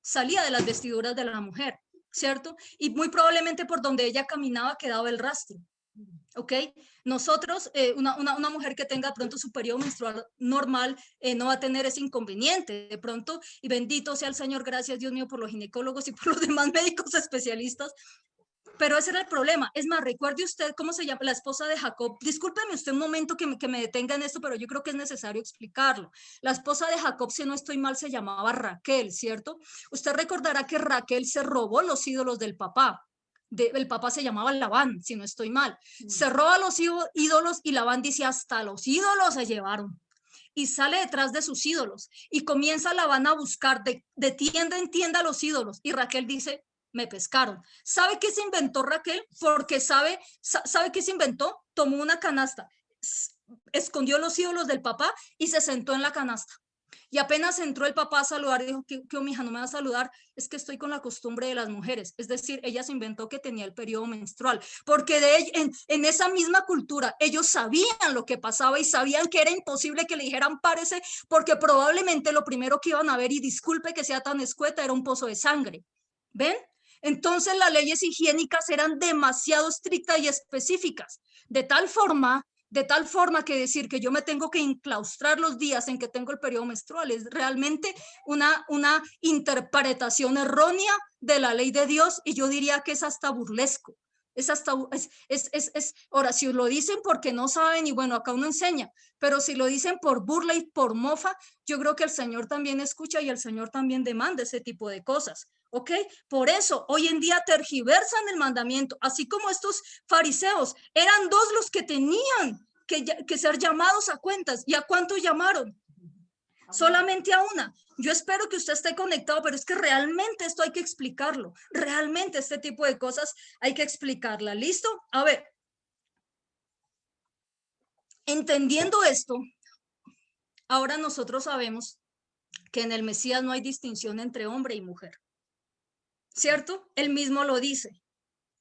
salía de las vestiduras de la mujer, ¿cierto? Y muy probablemente por donde ella caminaba quedaba el rastro. ¿Ok? Nosotros, una mujer que tenga de pronto su periodo menstrual normal, no va a tener ese inconveniente de pronto, y bendito sea el Señor, gracias Dios mío por los ginecólogos y por los demás médicos especialistas, pero ese era el problema. Es más, recuerde usted cómo se llama la esposa de Jacob. Discúlpeme usted un momento que me detenga en esto, pero yo creo que es necesario explicarlo. La esposa de Jacob, si no estoy mal, se llamaba Raquel, ¿cierto? Usted recordará que Raquel se robó los ídolos del papá. El papá se llamaba Labán, si no estoy mal. Se roba los ídolos y Labán dice, hasta los ídolos se llevaron. Y sale detrás de sus ídolos y comienza Labán a buscar de tienda en tienda los ídolos. Y Raquel dice, me pescaron. ¿Sabe qué se inventó Raquel? Porque sabe qué se inventó. Tomó una canasta, escondió los ídolos del papá y se sentó en la canasta. Y apenas entró el papá a saludar, dijo, ¿qué, mi hija no me va a saludar? Es que estoy con la costumbre de las mujeres. Es decir, ella se inventó que tenía el periodo menstrual, porque en esa misma cultura ellos sabían lo que pasaba y sabían que era imposible que le dijeran párese, porque probablemente lo primero que iban a ver, y disculpe que sea tan escueta, era un pozo de sangre. ¿Ven? Entonces las leyes higiénicas eran demasiado estrictas y específicas, de tal forma que decir que yo me tengo que enclaustrar los días en que tengo el periodo menstrual es realmente una interpretación errónea de la ley de Dios, y yo diría que es hasta burlesco. Es hasta, ahora, si lo dicen porque no saben, y bueno, acá uno enseña, pero si lo dicen por burla y por mofa, yo creo que el Señor también escucha y el Señor también demanda ese tipo de cosas. ¿Ok? Por eso hoy en día tergiversan el mandamiento, así como estos fariseos, eran dos los que tenían que ser llamados a cuentas. ¿Y a cuántos llamaron? Solamente a una. Yo espero que usted esté conectado, pero es que realmente esto hay que explicarlo. Realmente este tipo de cosas hay que explicarla. ¿Listo? A ver, entendiendo esto, ahora nosotros sabemos que en el Mesías no hay distinción entre hombre y mujer. ¿Cierto? Él mismo lo dice.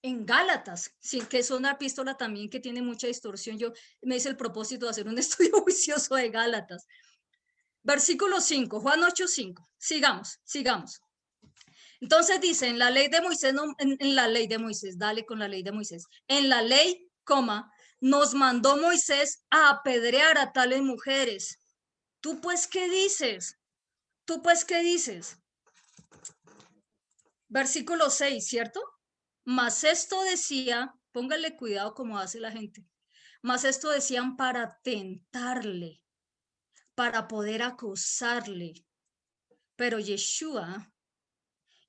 En Gálatas, sí, que es una epístola también que tiene mucha distorsión. Yo me hice el propósito de hacer un estudio juicioso de Gálatas. Versículo 5, Juan 8:5. Sigamos. Entonces dice, en la ley de Moisés, no, en la ley de Moisés, dale con la ley de Moisés. En la ley, nos mandó Moisés a apedrear a tales mujeres. ¿Tú pues qué dices? Versículo 6, ¿cierto? Mas esto decía, póngale cuidado como hace la gente, mas esto decían para tentarle, para poder acusarle. Pero Yeshua,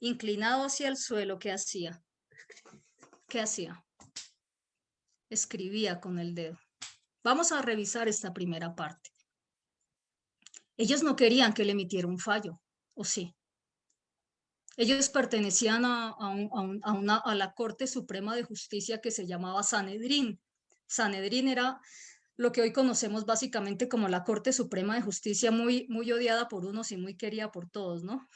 inclinado hacia el suelo, ¿qué hacía? Escribía con el dedo. Vamos a revisar esta primera parte. Ellos no querían que le emitiera un fallo, ¿o sí? Ellos pertenecían a la Corte Suprema de Justicia que se llamaba Sanedrín. Sanedrín era lo que hoy conocemos básicamente como la Corte Suprema de Justicia, muy, muy odiada por unos y muy querida por todos, ¿no?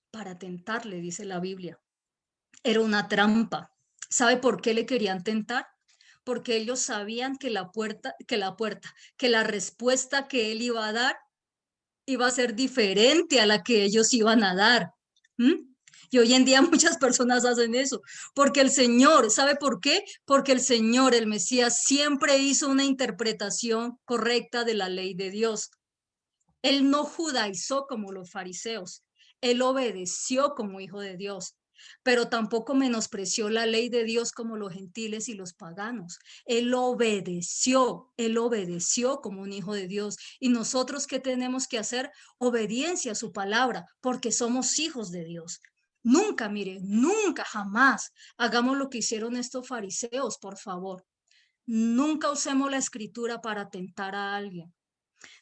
Para tentarle, dice la Biblia. Era una trampa. ¿Sabe por qué le querían tentar? Porque ellos sabían que la respuesta que él iba a dar iba a ser diferente a la que ellos iban a dar. ¿Mm? Y hoy en día muchas personas hacen eso, porque el Señor, ¿sabe por qué? Porque el Señor, el Mesías, siempre hizo una interpretación correcta de la ley de Dios. Él no judaizó como los fariseos, él obedeció como hijo de Dios, pero tampoco menospreció la ley de Dios como los gentiles y los paganos. Él obedeció como un hijo de Dios. Y nosotros, ¿qué tenemos que hacer? Obediencia a su palabra, porque somos hijos de Dios. Nunca, mire, nunca, jamás hagamos lo que hicieron estos fariseos, por favor. Nunca usemos la escritura para tentar a alguien.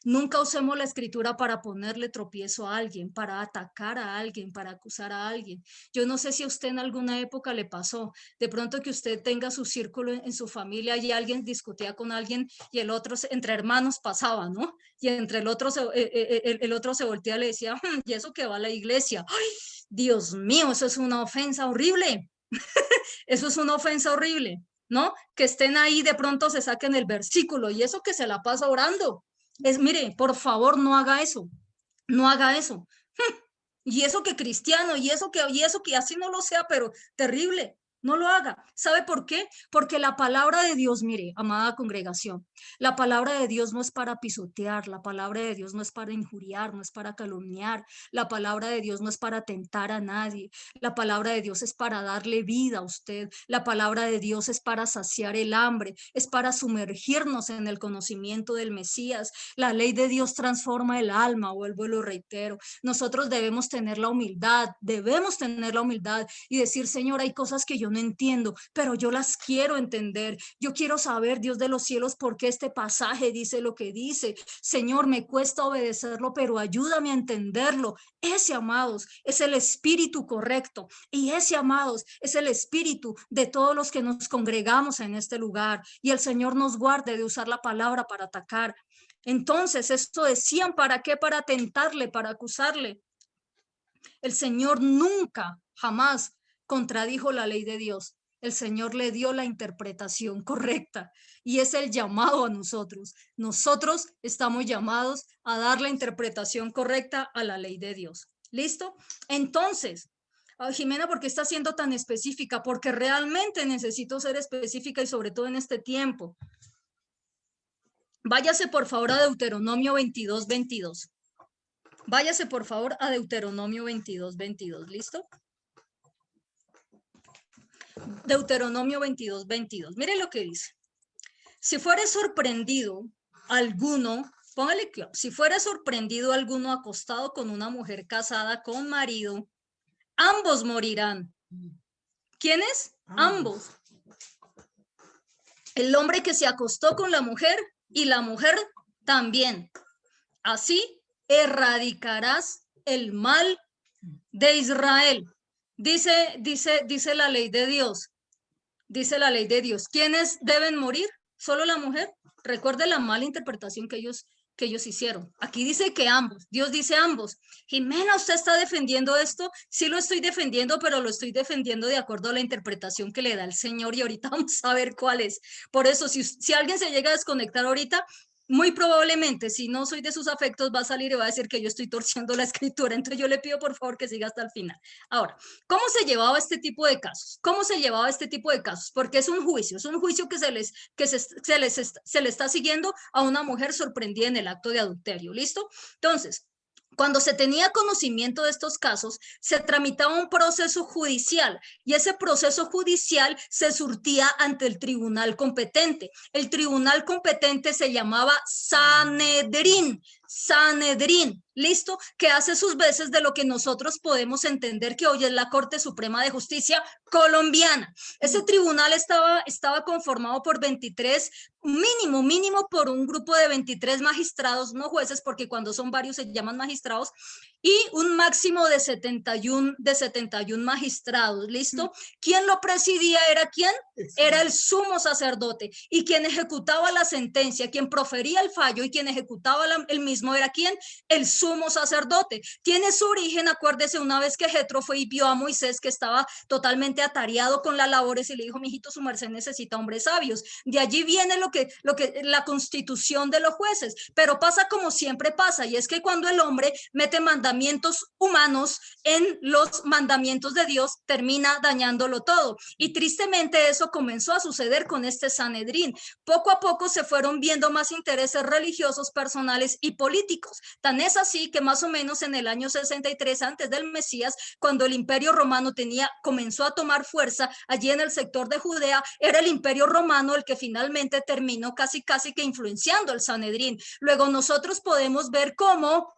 Nunca usemos la escritura para ponerle tropiezo a alguien, para atacar a alguien, para acusar a alguien. Yo no sé si a usted en alguna época le pasó, de pronto que usted tenga su círculo en su familia y alguien discutía con alguien y el otro, entre hermanos pasaba, ¿no? Y entre el otro se voltea y le decía, ¿y eso que va a la iglesia? ¡Ay, Dios mío, eso es una ofensa horrible! Eso es una ofensa horrible, ¿no? Que estén ahí, de pronto se saquen el versículo y eso que se la pasa orando. Mire, por favor, no haga eso, no haga eso. Y eso que cristiano, y eso que así no lo sea, pero terrible. No lo haga. ¿Sabe por qué? Porque la palabra de Dios, mire, amada congregación, la palabra de Dios no es para pisotear, la palabra de Dios no es para injuriar, no es para calumniar, la palabra de Dios no es para tentar a nadie, la palabra de Dios es para darle vida a usted, la palabra de Dios es para saciar el hambre, es para sumergirnos en el conocimiento del Mesías. La ley de Dios transforma el alma, vuelvo y lo reitero. Nosotros debemos tener la humildad y decir, Señor, hay cosas que yo no entiendo, pero yo las quiero entender. Yo quiero saber, Dios de los cielos, por qué este pasaje dice lo que dice. Señor, me cuesta obedecerlo, pero ayúdame a entenderlo. Ese, amados, es el espíritu correcto. Y ese, amados, es el espíritu de todos los que nos congregamos en este lugar. Y el Señor nos guarde de usar la palabra para atacar. Entonces, esto decían, ¿para qué? Para tentarle, para acusarle. El Señor nunca, jamás contradijo la ley de Dios. El Señor le dio la interpretación correcta y es el llamado a nosotros. Nosotros estamos llamados a dar la interpretación correcta a la ley de Dios. ¿Listo? Entonces, Jimena, ¿por qué está siendo tan específica? Porque realmente necesito ser específica y sobre todo en este tiempo. Váyase por favor a Deuteronomio 22:22. Váyase por favor a Deuteronomio 22:22. ¿Listo? Deuteronomio 22:22. Mire lo que dice. Si fuere sorprendido alguno, póngale que si fuere sorprendido alguno acostado con una mujer casada con marido, ambos morirán. ¿Quiénes? Ambos. El hombre que se acostó con la mujer y la mujer también. Así erradicarás el mal de Israel. Dice la ley de Dios. Dice la ley de Dios. ¿Quiénes deben morir? ¿Solo la mujer? Recuerde la mala interpretación que ellos hicieron. Aquí dice que ambos. Dios dice ambos. Jimena, ¿usted está defendiendo esto? Sí lo estoy defendiendo, pero lo estoy defendiendo de acuerdo a la interpretación que le da el Señor y ahorita vamos a ver cuál es. Por eso, si alguien se llega a desconectar ahorita, muy probablemente, si no soy de sus afectos, va a salir y va a decir que yo estoy torciendo la escritura. Entonces yo le pido por favor que siga hasta el final. Ahora, ¿cómo se llevaba este tipo de casos? ¿Cómo se llevaba este tipo de casos? Porque es un juicio que se le está siguiendo a una mujer sorprendida en el acto de adulterio. ¿Listo? Entonces, cuando se tenía conocimiento de estos casos, se tramitaba un proceso judicial y ese proceso judicial se surtía ante el tribunal competente. El tribunal competente se llamaba Sanedrín. Sanedrín, ¿listo? Que hace sus veces de lo que nosotros podemos entender que hoy es la Corte Suprema de Justicia colombiana. Ese tribunal estaba conformado por 23, mínimo por un grupo de 23 magistrados, no jueces, porque cuando son varios se llaman magistrados, y un máximo de 71 magistrados, ¿listo? ¿Quién lo presidía? ¿Era quién? Era el sumo sacerdote, y quien ejecutaba la sentencia, quien profería el fallo y quien ejecutaba el mismo era ¿quién? El sumo sacerdote. Tiene su origen, acuérdese, una vez que Jetro fue y vio a Moisés que estaba totalmente atareado con las labores y le dijo, mijito, su merced necesita hombres sabios. De allí viene la constitución de los jueces, pero pasa como siempre pasa, y es que cuando el hombre mete mandamientos humanos en los mandamientos de Dios, termina dañándolo todo. Y tristemente eso comenzó a suceder con este Sanedrín. Poco a poco se fueron viendo más intereses religiosos, personales y políticos. Tan es así que más o menos en el año 63 antes del Mesías, cuando el Imperio Romano comenzó a tomar fuerza allí en el sector de Judea, era el Imperio Romano el que finalmente terminó casi que influenciando el Sanedrín. Luego nosotros podemos ver cómo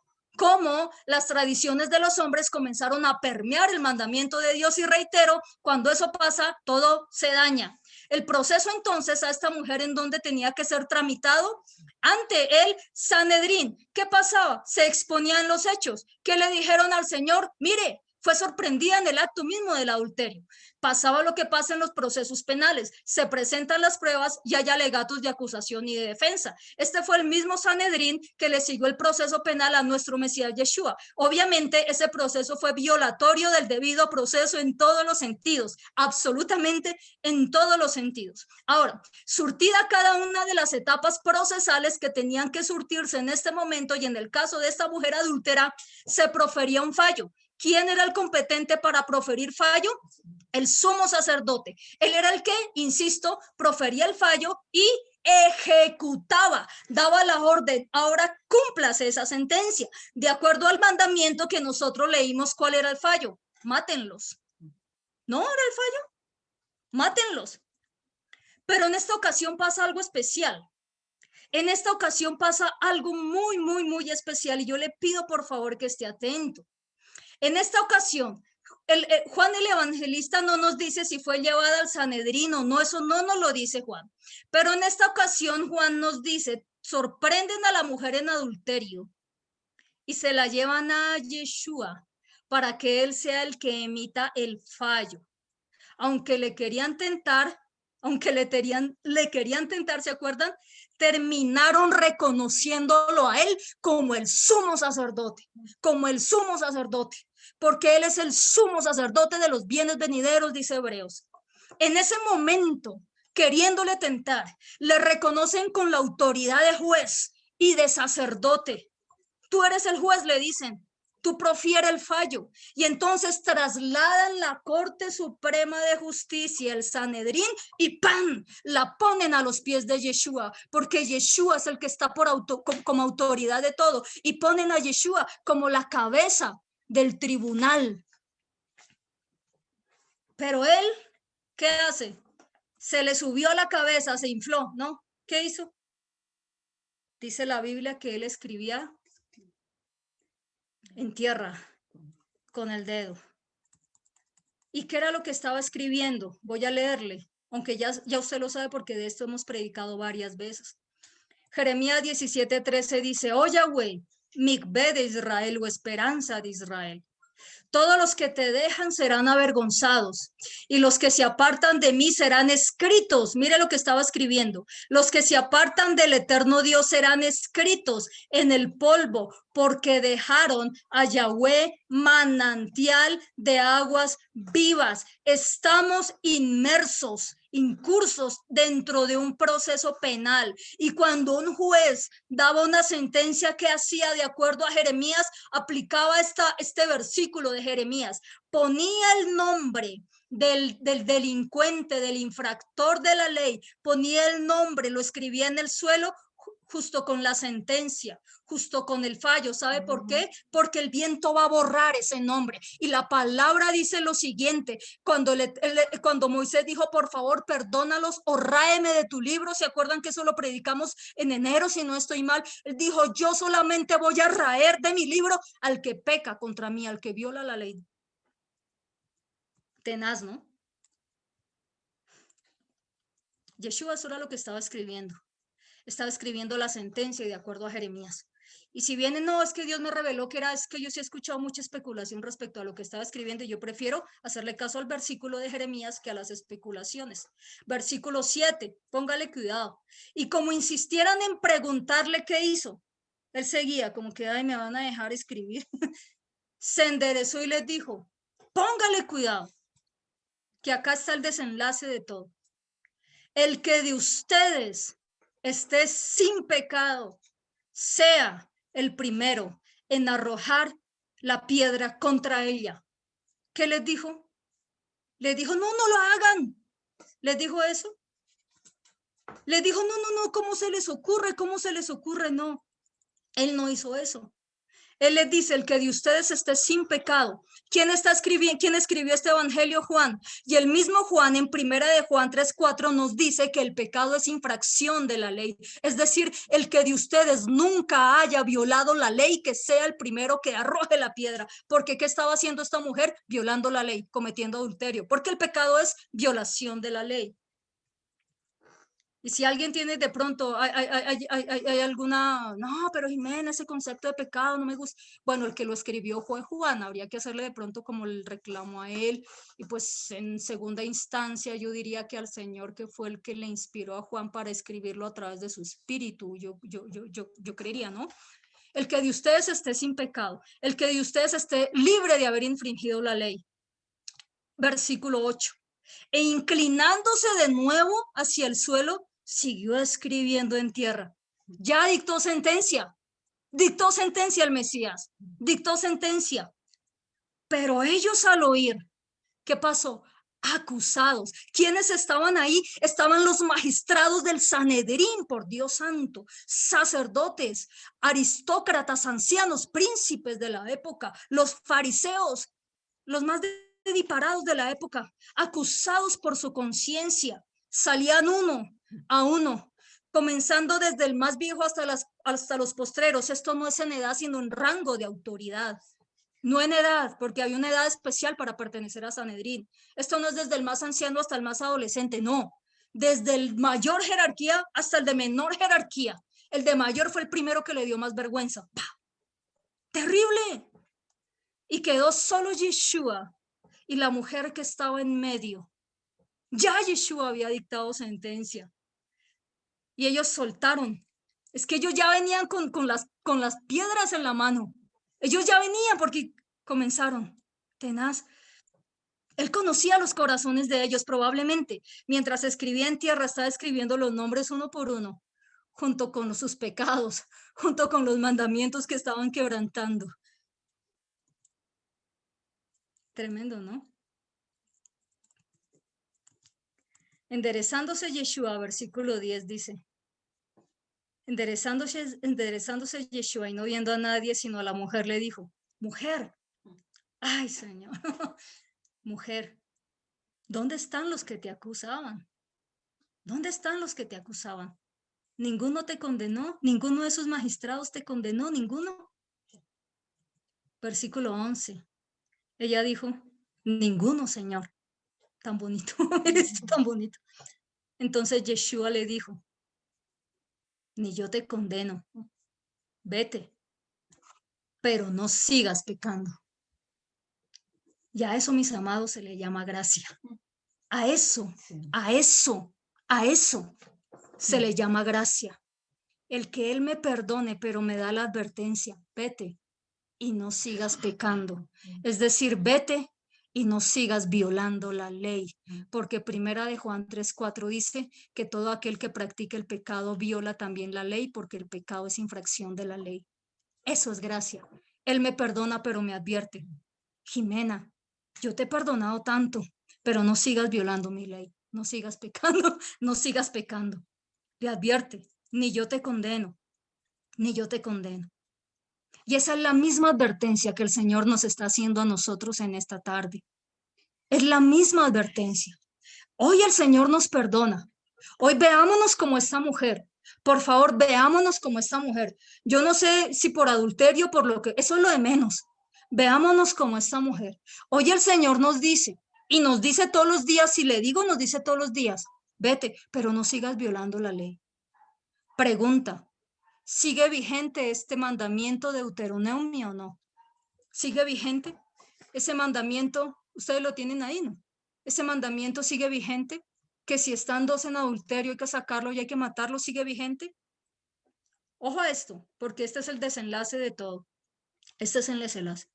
las tradiciones de los hombres comenzaron a permear el mandamiento de Dios, y reitero, cuando eso pasa, todo se daña. El proceso entonces a esta mujer en donde tenía que ser tramitado ante el Sanedrín. ¿Qué pasaba? Se exponían los hechos. ¿Qué le dijeron al Señor? Mire, fue sorprendida en el acto mismo del adulterio. Pasaba lo que pasa en los procesos penales. Se presentan las pruebas y hay alegatos de acusación y de defensa. Este fue el mismo Sanedrín que le siguió el proceso penal a nuestro Mesías Yeshua. Obviamente ese proceso fue violatorio del debido proceso en todos los sentidos, absolutamente en todos los sentidos. Ahora, surtida cada una de las etapas procesales que tenían que surtirse en este momento, y en el caso de esta mujer adúltera, se profería un fallo. ¿Quién era el competente para proferir fallo? El sumo sacerdote. Él era el que, insisto, profería el fallo y ejecutaba, daba la orden. Ahora cúmplase esa sentencia. De acuerdo al mandamiento que nosotros leímos, ¿cuál era el fallo? Mátenlos. ¿No era el fallo? Mátenlos. Pero en esta ocasión pasa algo especial. En esta ocasión pasa algo muy, muy, muy especial y yo le pido por favor que esté atento. En esta ocasión, Juan el Evangelista no nos dice si fue llevada al Sanedrín o no, eso no nos lo dice Juan. Pero en esta ocasión Juan nos dice, sorprenden a la mujer en adulterio y se la llevan a Yeshua para que él sea el que emita el fallo. Aunque le querían tentar, ¿se acuerdan? Terminaron reconociéndolo a él como el sumo sacerdote, porque él es el sumo sacerdote de los bienes venideros, dice Hebreos. En ese momento, queriéndole tentar, le reconocen con la autoridad de juez y de sacerdote. Tú eres el juez, le dicen. Tú profiere el fallo y entonces trasladan la Corte Suprema de Justicia, el Sanedrín, y ¡pam! La ponen a los pies de Yeshua, porque Yeshua es el que está como autoridad de todo, y ponen a Yeshua como la cabeza del tribunal. Pero él, ¿qué hace? Se le subió a la cabeza, se infló, ¿no? ¿Qué hizo? Dice la Biblia que él escribía en tierra con el dedo. ¿Y qué era lo que estaba escribiendo? Voy a leerle, aunque ya usted lo sabe porque de esto hemos predicado varias veces. Jeremías 17:13 dice, oh Yahweh, Mikvé de Israel o esperanza de Israel. Todos los que te dejan serán avergonzados y los que se apartan de mí serán escritos. Mire lo que estaba escribiendo. Los que se apartan del eterno Dios serán escritos en el polvo porque dejaron a Yahweh manantial de aguas vivas. Estamos incursos dentro de un proceso penal y cuando un juez daba una sentencia, que hacía de acuerdo a Jeremías, aplicaba este versículo de Jeremías, ponía el nombre del delincuente, del infractor de la ley, ponía el nombre, lo escribía en el suelo justo con la sentencia, justo con el fallo. ¿Sabe por qué? Porque el viento va a borrar ese nombre. Y la palabra dice lo siguiente, cuando Moisés dijo, por favor, perdónalos o ráeme de tu libro, ¿se acuerdan que eso lo predicamos en enero, si no estoy mal? Él dijo, yo solamente voy a raer de mi libro al que peca contra mí, al que viola la ley. Tenaz, ¿no? Yeshua eso era lo que estaba escribiendo. Estaba escribiendo la sentencia de acuerdo a Jeremías. Y si bien no, es que Dios me reveló que era, es que yo sí he escuchado mucha especulación respecto a lo que estaba escribiendo y yo prefiero hacerle caso al versículo de Jeremías que a las especulaciones. Versículo 7, póngale cuidado. Y como insistieran en preguntarle qué hizo, él seguía como que, ay, me van a dejar escribir. Se enderezó y les dijo, póngale cuidado, que acá está el desenlace de todo. El que de ustedes esté sin pecado, sea el primero en arrojar la piedra contra ella. ¿Qué les dijo? Les dijo, no lo hagan. ¿Les dijo eso? Les dijo, no, ¿cómo se les ocurre? ¿Cómo se les ocurre? No, él no hizo eso. Él les dice, el que de ustedes esté sin pecado. ¿Quién escribió este evangelio? Juan. Y el mismo Juan en primera de Juan 3:4 nos dice que el pecado es infracción de la ley. Es decir, el que de ustedes nunca haya violado la ley, que sea el primero que arroje la piedra. Porque ¿qué estaba haciendo esta mujer? Violando la ley, cometiendo adulterio. Porque el pecado es violación de la ley. Y si alguien tiene de pronto, hay alguna, no, pero Jimena, ese concepto de pecado no me gusta. Bueno, el que lo escribió fue Juan, habría que hacerle de pronto como el reclamo a él. Y pues en segunda instancia yo diría que al Señor, que fue el que le inspiró a Juan para escribirlo a través de su espíritu, yo creería, ¿no? El que de ustedes esté sin pecado, el que de ustedes esté libre de haber infringido la ley. Versículo 8. E inclinándose de nuevo hacia el suelo, siguió escribiendo en tierra. Ya dictó sentencia el Mesías, dictó sentencia. Pero ellos al oír, ¿qué pasó? Acusados. ¿Quiénes estaban ahí? Estaban los magistrados del Sanedrín, por Dios santo, sacerdotes, aristócratas, ancianos, príncipes de la época, los fariseos, los más diparados de la época, acusados por su conciencia. Salían uno a uno, comenzando desde el más viejo hasta los postreros. Esto no es en edad, sino en rango de autoridad. No en edad, porque hay una edad especial para pertenecer a Sanedrín. Esto no es desde el más anciano hasta el más adolescente, no. Desde el mayor jerarquía hasta el de menor jerarquía. El de mayor fue el primero que le dio más vergüenza. ¡Pah! Terrible. Y quedó solo Yeshua y la mujer que estaba en medio. Ya Yeshua había dictado sentencia. Y ellos soltaron. Es que ellos ya venían con las piedras en la mano. Ellos ya venían porque comenzaron. Tenaz. Él conocía los corazones de ellos probablemente. Mientras escribía en tierra, estaba escribiendo los nombres uno por uno, junto con sus pecados, junto con los mandamientos que estaban quebrantando. Tremendo, ¿no? Enderezándose Yeshua, versículo 10 dice, enderezándose Yeshua y no viendo a nadie, sino a la mujer, le dijo, mujer, ay Señor, mujer, ¿dónde están los que te acusaban? ¿Dónde están los que te acusaban? ¿Ninguno te condenó? ¿Ninguno de esos magistrados te condenó? ¿Ninguno? Versículo 11. Ella dijo, ninguno, Señor. Tan bonito, eres tan bonito. Entonces Yeshua le dijo, ni yo te condeno, vete, pero no sigas pecando. Y a eso, mis amados, se le llama gracia. A eso se le llama gracia. El que Él me perdone, pero me da la advertencia, vete y no sigas pecando. Es decir, vete y no sigas violando la ley, porque primera de Juan 3:4 dice que todo aquel que practique el pecado viola también la ley, porque el pecado es infracción de la ley. Eso es gracia. Él me perdona, pero me advierte, Jimena, yo te he perdonado tanto, pero no sigas violando mi ley, no sigas pecando, no sigas pecando. Le advierte, ni yo te condeno, ni yo te condeno. Y esa es la misma advertencia que el Señor nos está haciendo a nosotros en esta tarde. Es la misma advertencia. Hoy el Señor nos perdona. Hoy veámonos como esta mujer. Por favor, veámonos como esta mujer. Yo no sé si por adulterio, por lo que, eso es lo de menos. Veámonos como esta mujer. Hoy el Señor nos dice, y nos dice todos los días, si le digo, nos dice todos los días, vete, pero no sigas violando la ley. Pregunta, ¿sigue vigente este mandamiento de Deuteronomio o no? ¿Sigue vigente? Ese mandamiento, ustedes lo tienen ahí, ¿no? Ese mandamiento sigue vigente, que si están dos en adulterio hay que sacarlo y hay que matarlo, ¿sigue vigente? Ojo a esto, porque este es el desenlace de todo. Este es el desenlace.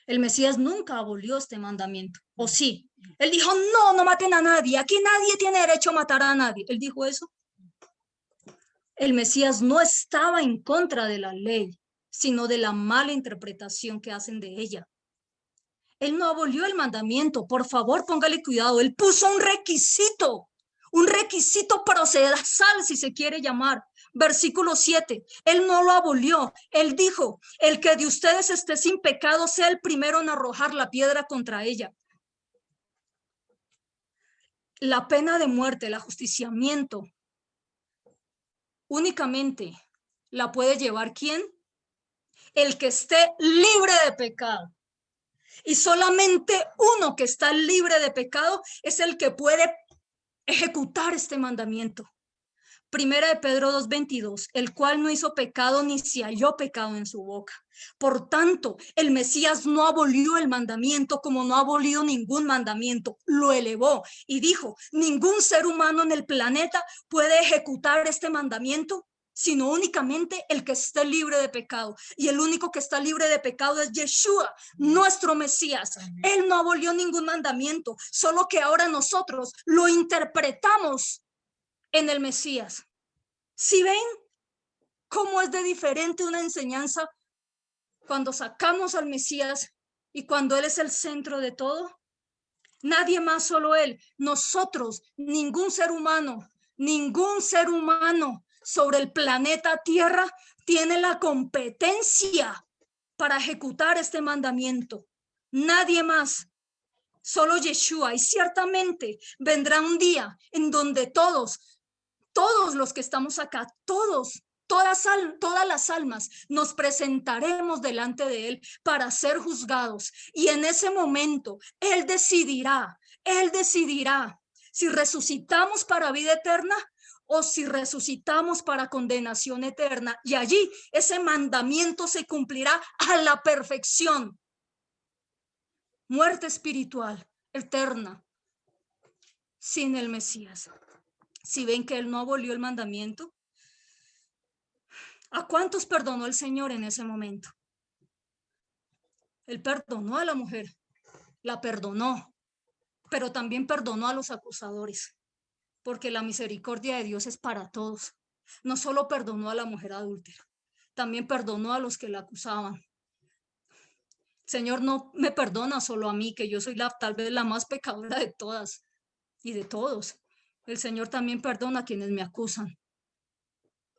El Mesías nunca abolió este mandamiento, ¿o sí? Él dijo, no, no maten a nadie, aquí nadie tiene derecho a matar a nadie. Él dijo eso. El Mesías no estaba en contra de la ley, sino de la mala interpretación que hacen de ella. Él no abolió el mandamiento, por favor, póngale cuidado. Él puso un requisito procesal, si se quiere llamar. Versículo 7, él no lo abolió. Él dijo, el que de ustedes esté sin pecado sea el primero en arrojar la piedra contra ella. La pena de muerte, el ajusticiamiento, únicamente la puede llevar ¿quién? El que esté libre de pecado. Y solamente uno que está libre de pecado es el que puede ejecutar este mandamiento. Primera de Pedro 2:22, el cual no hizo pecado ni se halló pecado en su boca. Por tanto, el Mesías no abolió el mandamiento como no ha abolido ningún mandamiento, lo elevó y dijo, ningún ser humano en el planeta puede ejecutar este mandamiento, sino únicamente el que esté libre de pecado. Y el único que está libre de pecado es Yeshua, nuestro Mesías. Él no abolió ningún mandamiento, solo que ahora nosotros lo interpretamos en el Mesías. ¿Sí ven cómo es de diferente una enseñanza cuando sacamos al Mesías y cuando Él es el centro de todo? Nadie más, solo Él. Nosotros, ningún ser humano sobre el planeta Tierra tiene la competencia para ejecutar este mandamiento. Nadie más, solo Yeshua. Y ciertamente vendrá un día en donde todos los que estamos acá, todas las almas nos presentaremos delante de Él para ser juzgados. Y en ese momento Él decidirá si resucitamos para vida eterna o si resucitamos para condenación eterna. Y allí ese mandamiento se cumplirá a la perfección. Muerte espiritual eterna sin el Mesías. Si ven que Él no abolió el mandamiento, ¿a cuántos perdonó el Señor en ese momento? Él perdonó a la mujer, la perdonó, pero también perdonó a los acusadores, porque la misericordia de Dios es para todos. No solo perdonó a la mujer adúltera, también perdonó a los que la acusaban. Señor no me perdona solo a mí, que yo soy tal vez la más pecadora de todas y de todos. El Señor también perdona a quienes me acusan.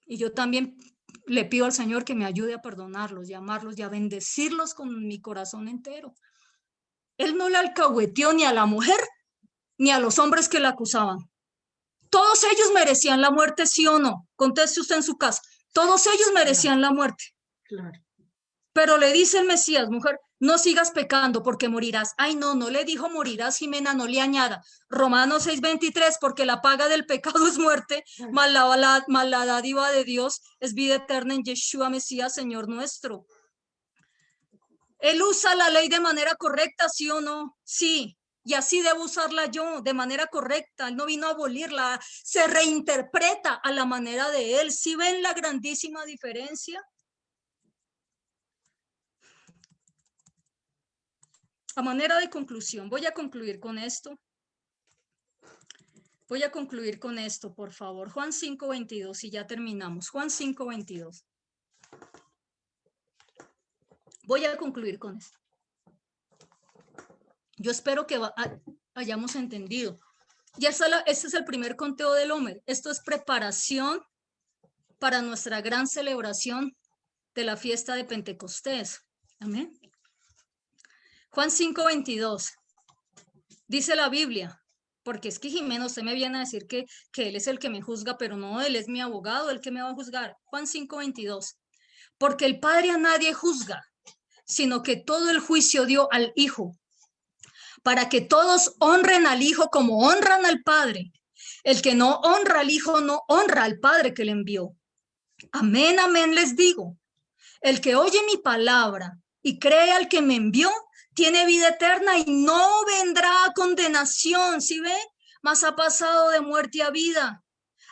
Y yo también le pido al Señor que me ayude a perdonarlos, y amarlos y a bendecirlos con mi corazón entero. Él no le alcahueteó ni a la mujer ni a los hombres que la acusaban. Todos ellos merecían la muerte, ¿sí o no? Conteste usted en su casa. Todos ellos merecían la muerte. Claro. Pero le dice el Mesías, mujer, no sigas pecando porque morirás. Ay, no le dijo morirás, Jimena, no le añada. Romanos 6:23, porque la paga del pecado es muerte, mas la dádiva de Dios es vida eterna en Yeshua Mesías, Señor nuestro. Él usa la ley de manera correcta, ¿sí o no? Sí. Y así debo usarla yo, de manera correcta. Él no vino a abolirla, se reinterpreta a la manera de Él. ¿Sí ven la grandísima diferencia? A manera de conclusión, voy a concluir con esto. Por favor. Juan 5:22 y ya terminamos. Juan 5:22. Voy a concluir con esto. Yo espero que hayamos entendido. Ya este es el primer conteo del Homer. Esto es preparación para nuestra gran celebración de la fiesta de Pentecostés. Amén. Juan 5:22. Dice la Biblia, porque es que Jimeno, usted me viene a decir que Él es el que me juzga, pero no, Él es mi abogado, el que me va a juzgar. Juan 5:22. Porque el Padre a nadie juzga, sino que todo el juicio dio al Hijo, para que todos honren al Hijo como honran al Padre. El que no honra al Hijo no honra al Padre que le envió. Amén, amén les digo. El que oye mi palabra y cree al que me envió, tiene vida eterna y no vendrá a condenación. ¿Sí ve? Mas ha pasado de muerte a vida.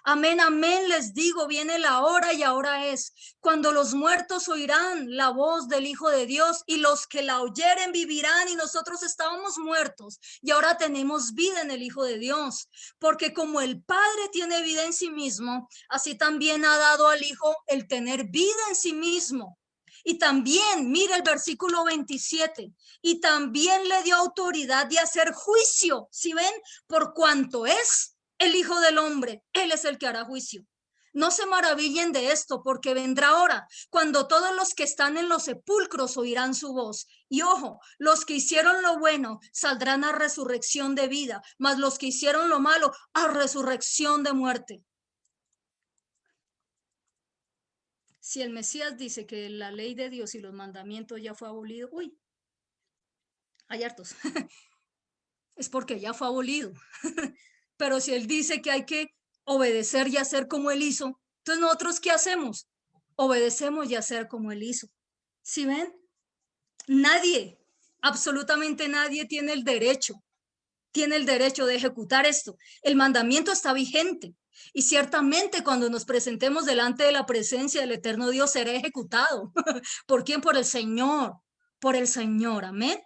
Amén, amén les digo, viene la hora y ahora es, cuando los muertos oirán la voz del Hijo de Dios y los que la oyeren vivirán. Y nosotros estábamos muertos y ahora tenemos vida en el Hijo de Dios, porque como el Padre tiene vida en sí mismo, así también ha dado al Hijo el tener vida en sí mismo. Y también, mira el versículo 27, y también le dio autoridad de hacer juicio, ¿sí ven? Por cuanto es el Hijo del Hombre, Él es el que hará juicio. No se maravillen de esto, porque vendrá hora cuando todos los que están en los sepulcros oirán su voz. Y ojo, los que hicieron lo bueno saldrán a resurrección de vida, mas los que hicieron lo malo a resurrección de muerte. Si el Mesías dice que la ley de Dios y los mandamientos ya fue abolido, uy, hay hartos, es porque ya fue abolido. Pero si él dice que hay que obedecer y hacer como Él hizo. Entonces, ¿nosotros qué hacemos? Obedecemos y hacer como Él hizo. ¿Sí ven? Nadie, absolutamente nadie tiene el derecho de ejecutar esto. El mandamiento está vigente y ciertamente cuando nos presentemos delante de la presencia del eterno Dios será ejecutado. ¿Por quién? Por el Señor, por el Señor. Amén.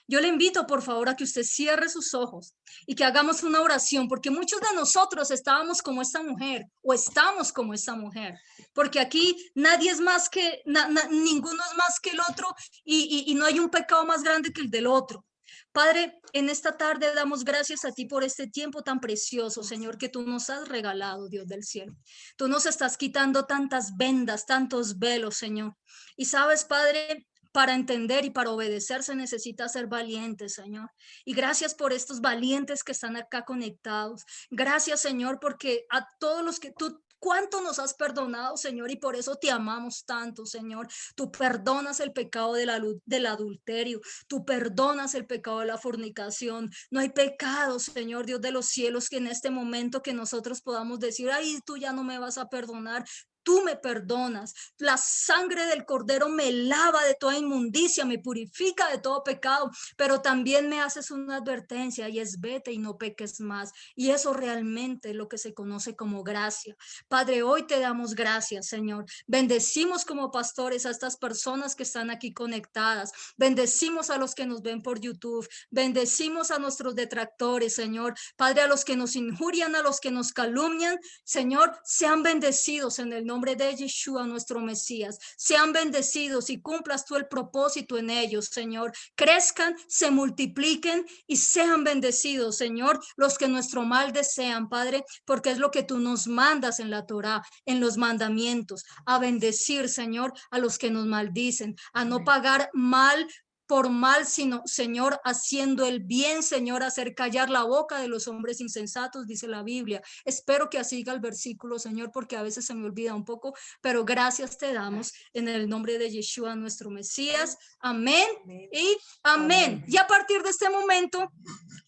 Yo le invito, por favor, a que usted cierre sus ojos y que hagamos una oración, porque muchos de nosotros estábamos como esta mujer o estamos como esta mujer, porque aquí nadie es más que, ninguno es más que el otro y no hay un pecado más grande que el del otro. Padre, en esta tarde damos gracias a ti por este tiempo tan precioso, Señor, que tú nos has regalado, Dios del cielo. Tú nos estás quitando tantas vendas, tantos velos, Señor. Y sabes, Padre, para entender y para obedecer se necesita ser valiente, Señor. Y gracias por estos valientes que están acá conectados. Gracias, Señor, porque a todos los que tú, cuánto nos has perdonado, Señor, y por eso te amamos tanto, Señor. Tú perdonas el pecado del adulterio, tú perdonas el pecado de la fornicación. No hay pecado, Señor Dios de los cielos, que en este momento que nosotros podamos decir, ay, tú ya no me vas a perdonar. Tú me perdonas. La sangre del cordero me lava de toda inmundicia, me purifica de todo pecado, pero también me haces una advertencia y es vete y no peques más. Y eso realmente es lo que se conoce como gracia. Padre, hoy te damos gracias, Señor. Bendecimos como pastores a estas personas que están aquí conectadas. Bendecimos a los que nos ven por YouTube. Bendecimos a nuestros detractores, Señor. Padre, a los que nos injurian, a los que nos calumnian, Señor, sean bendecidos en el nombre de Yeshua, nuestro Mesías. Sean bendecidos y cumplas tú el propósito en ellos, Señor. Crezcan, se multipliquen y sean bendecidos, Señor, los que nuestro mal desean, Padre, porque es lo que tú nos mandas en la Torá, en los mandamientos, a bendecir, Señor, a los que nos maldicen, a no pagar mal por mal, sino, Señor, haciendo el bien, Señor, hacer callar la boca de los hombres insensatos, dice la Biblia. Espero que así diga el versículo, Señor, porque a veces se me olvida un poco, pero gracias te damos en el nombre de Yeshua, nuestro Mesías. Amén y amén. Y a partir de este momento,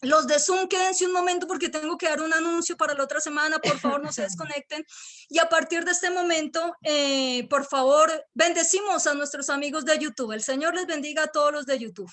los de Zoom, quédense un momento porque tengo que dar un anuncio para la otra semana. Por favor, no se desconecten. Y a partir de este momento, por favor, bendecimos a nuestros amigos de YouTube. El Señor les bendiga a todos los de YouTube.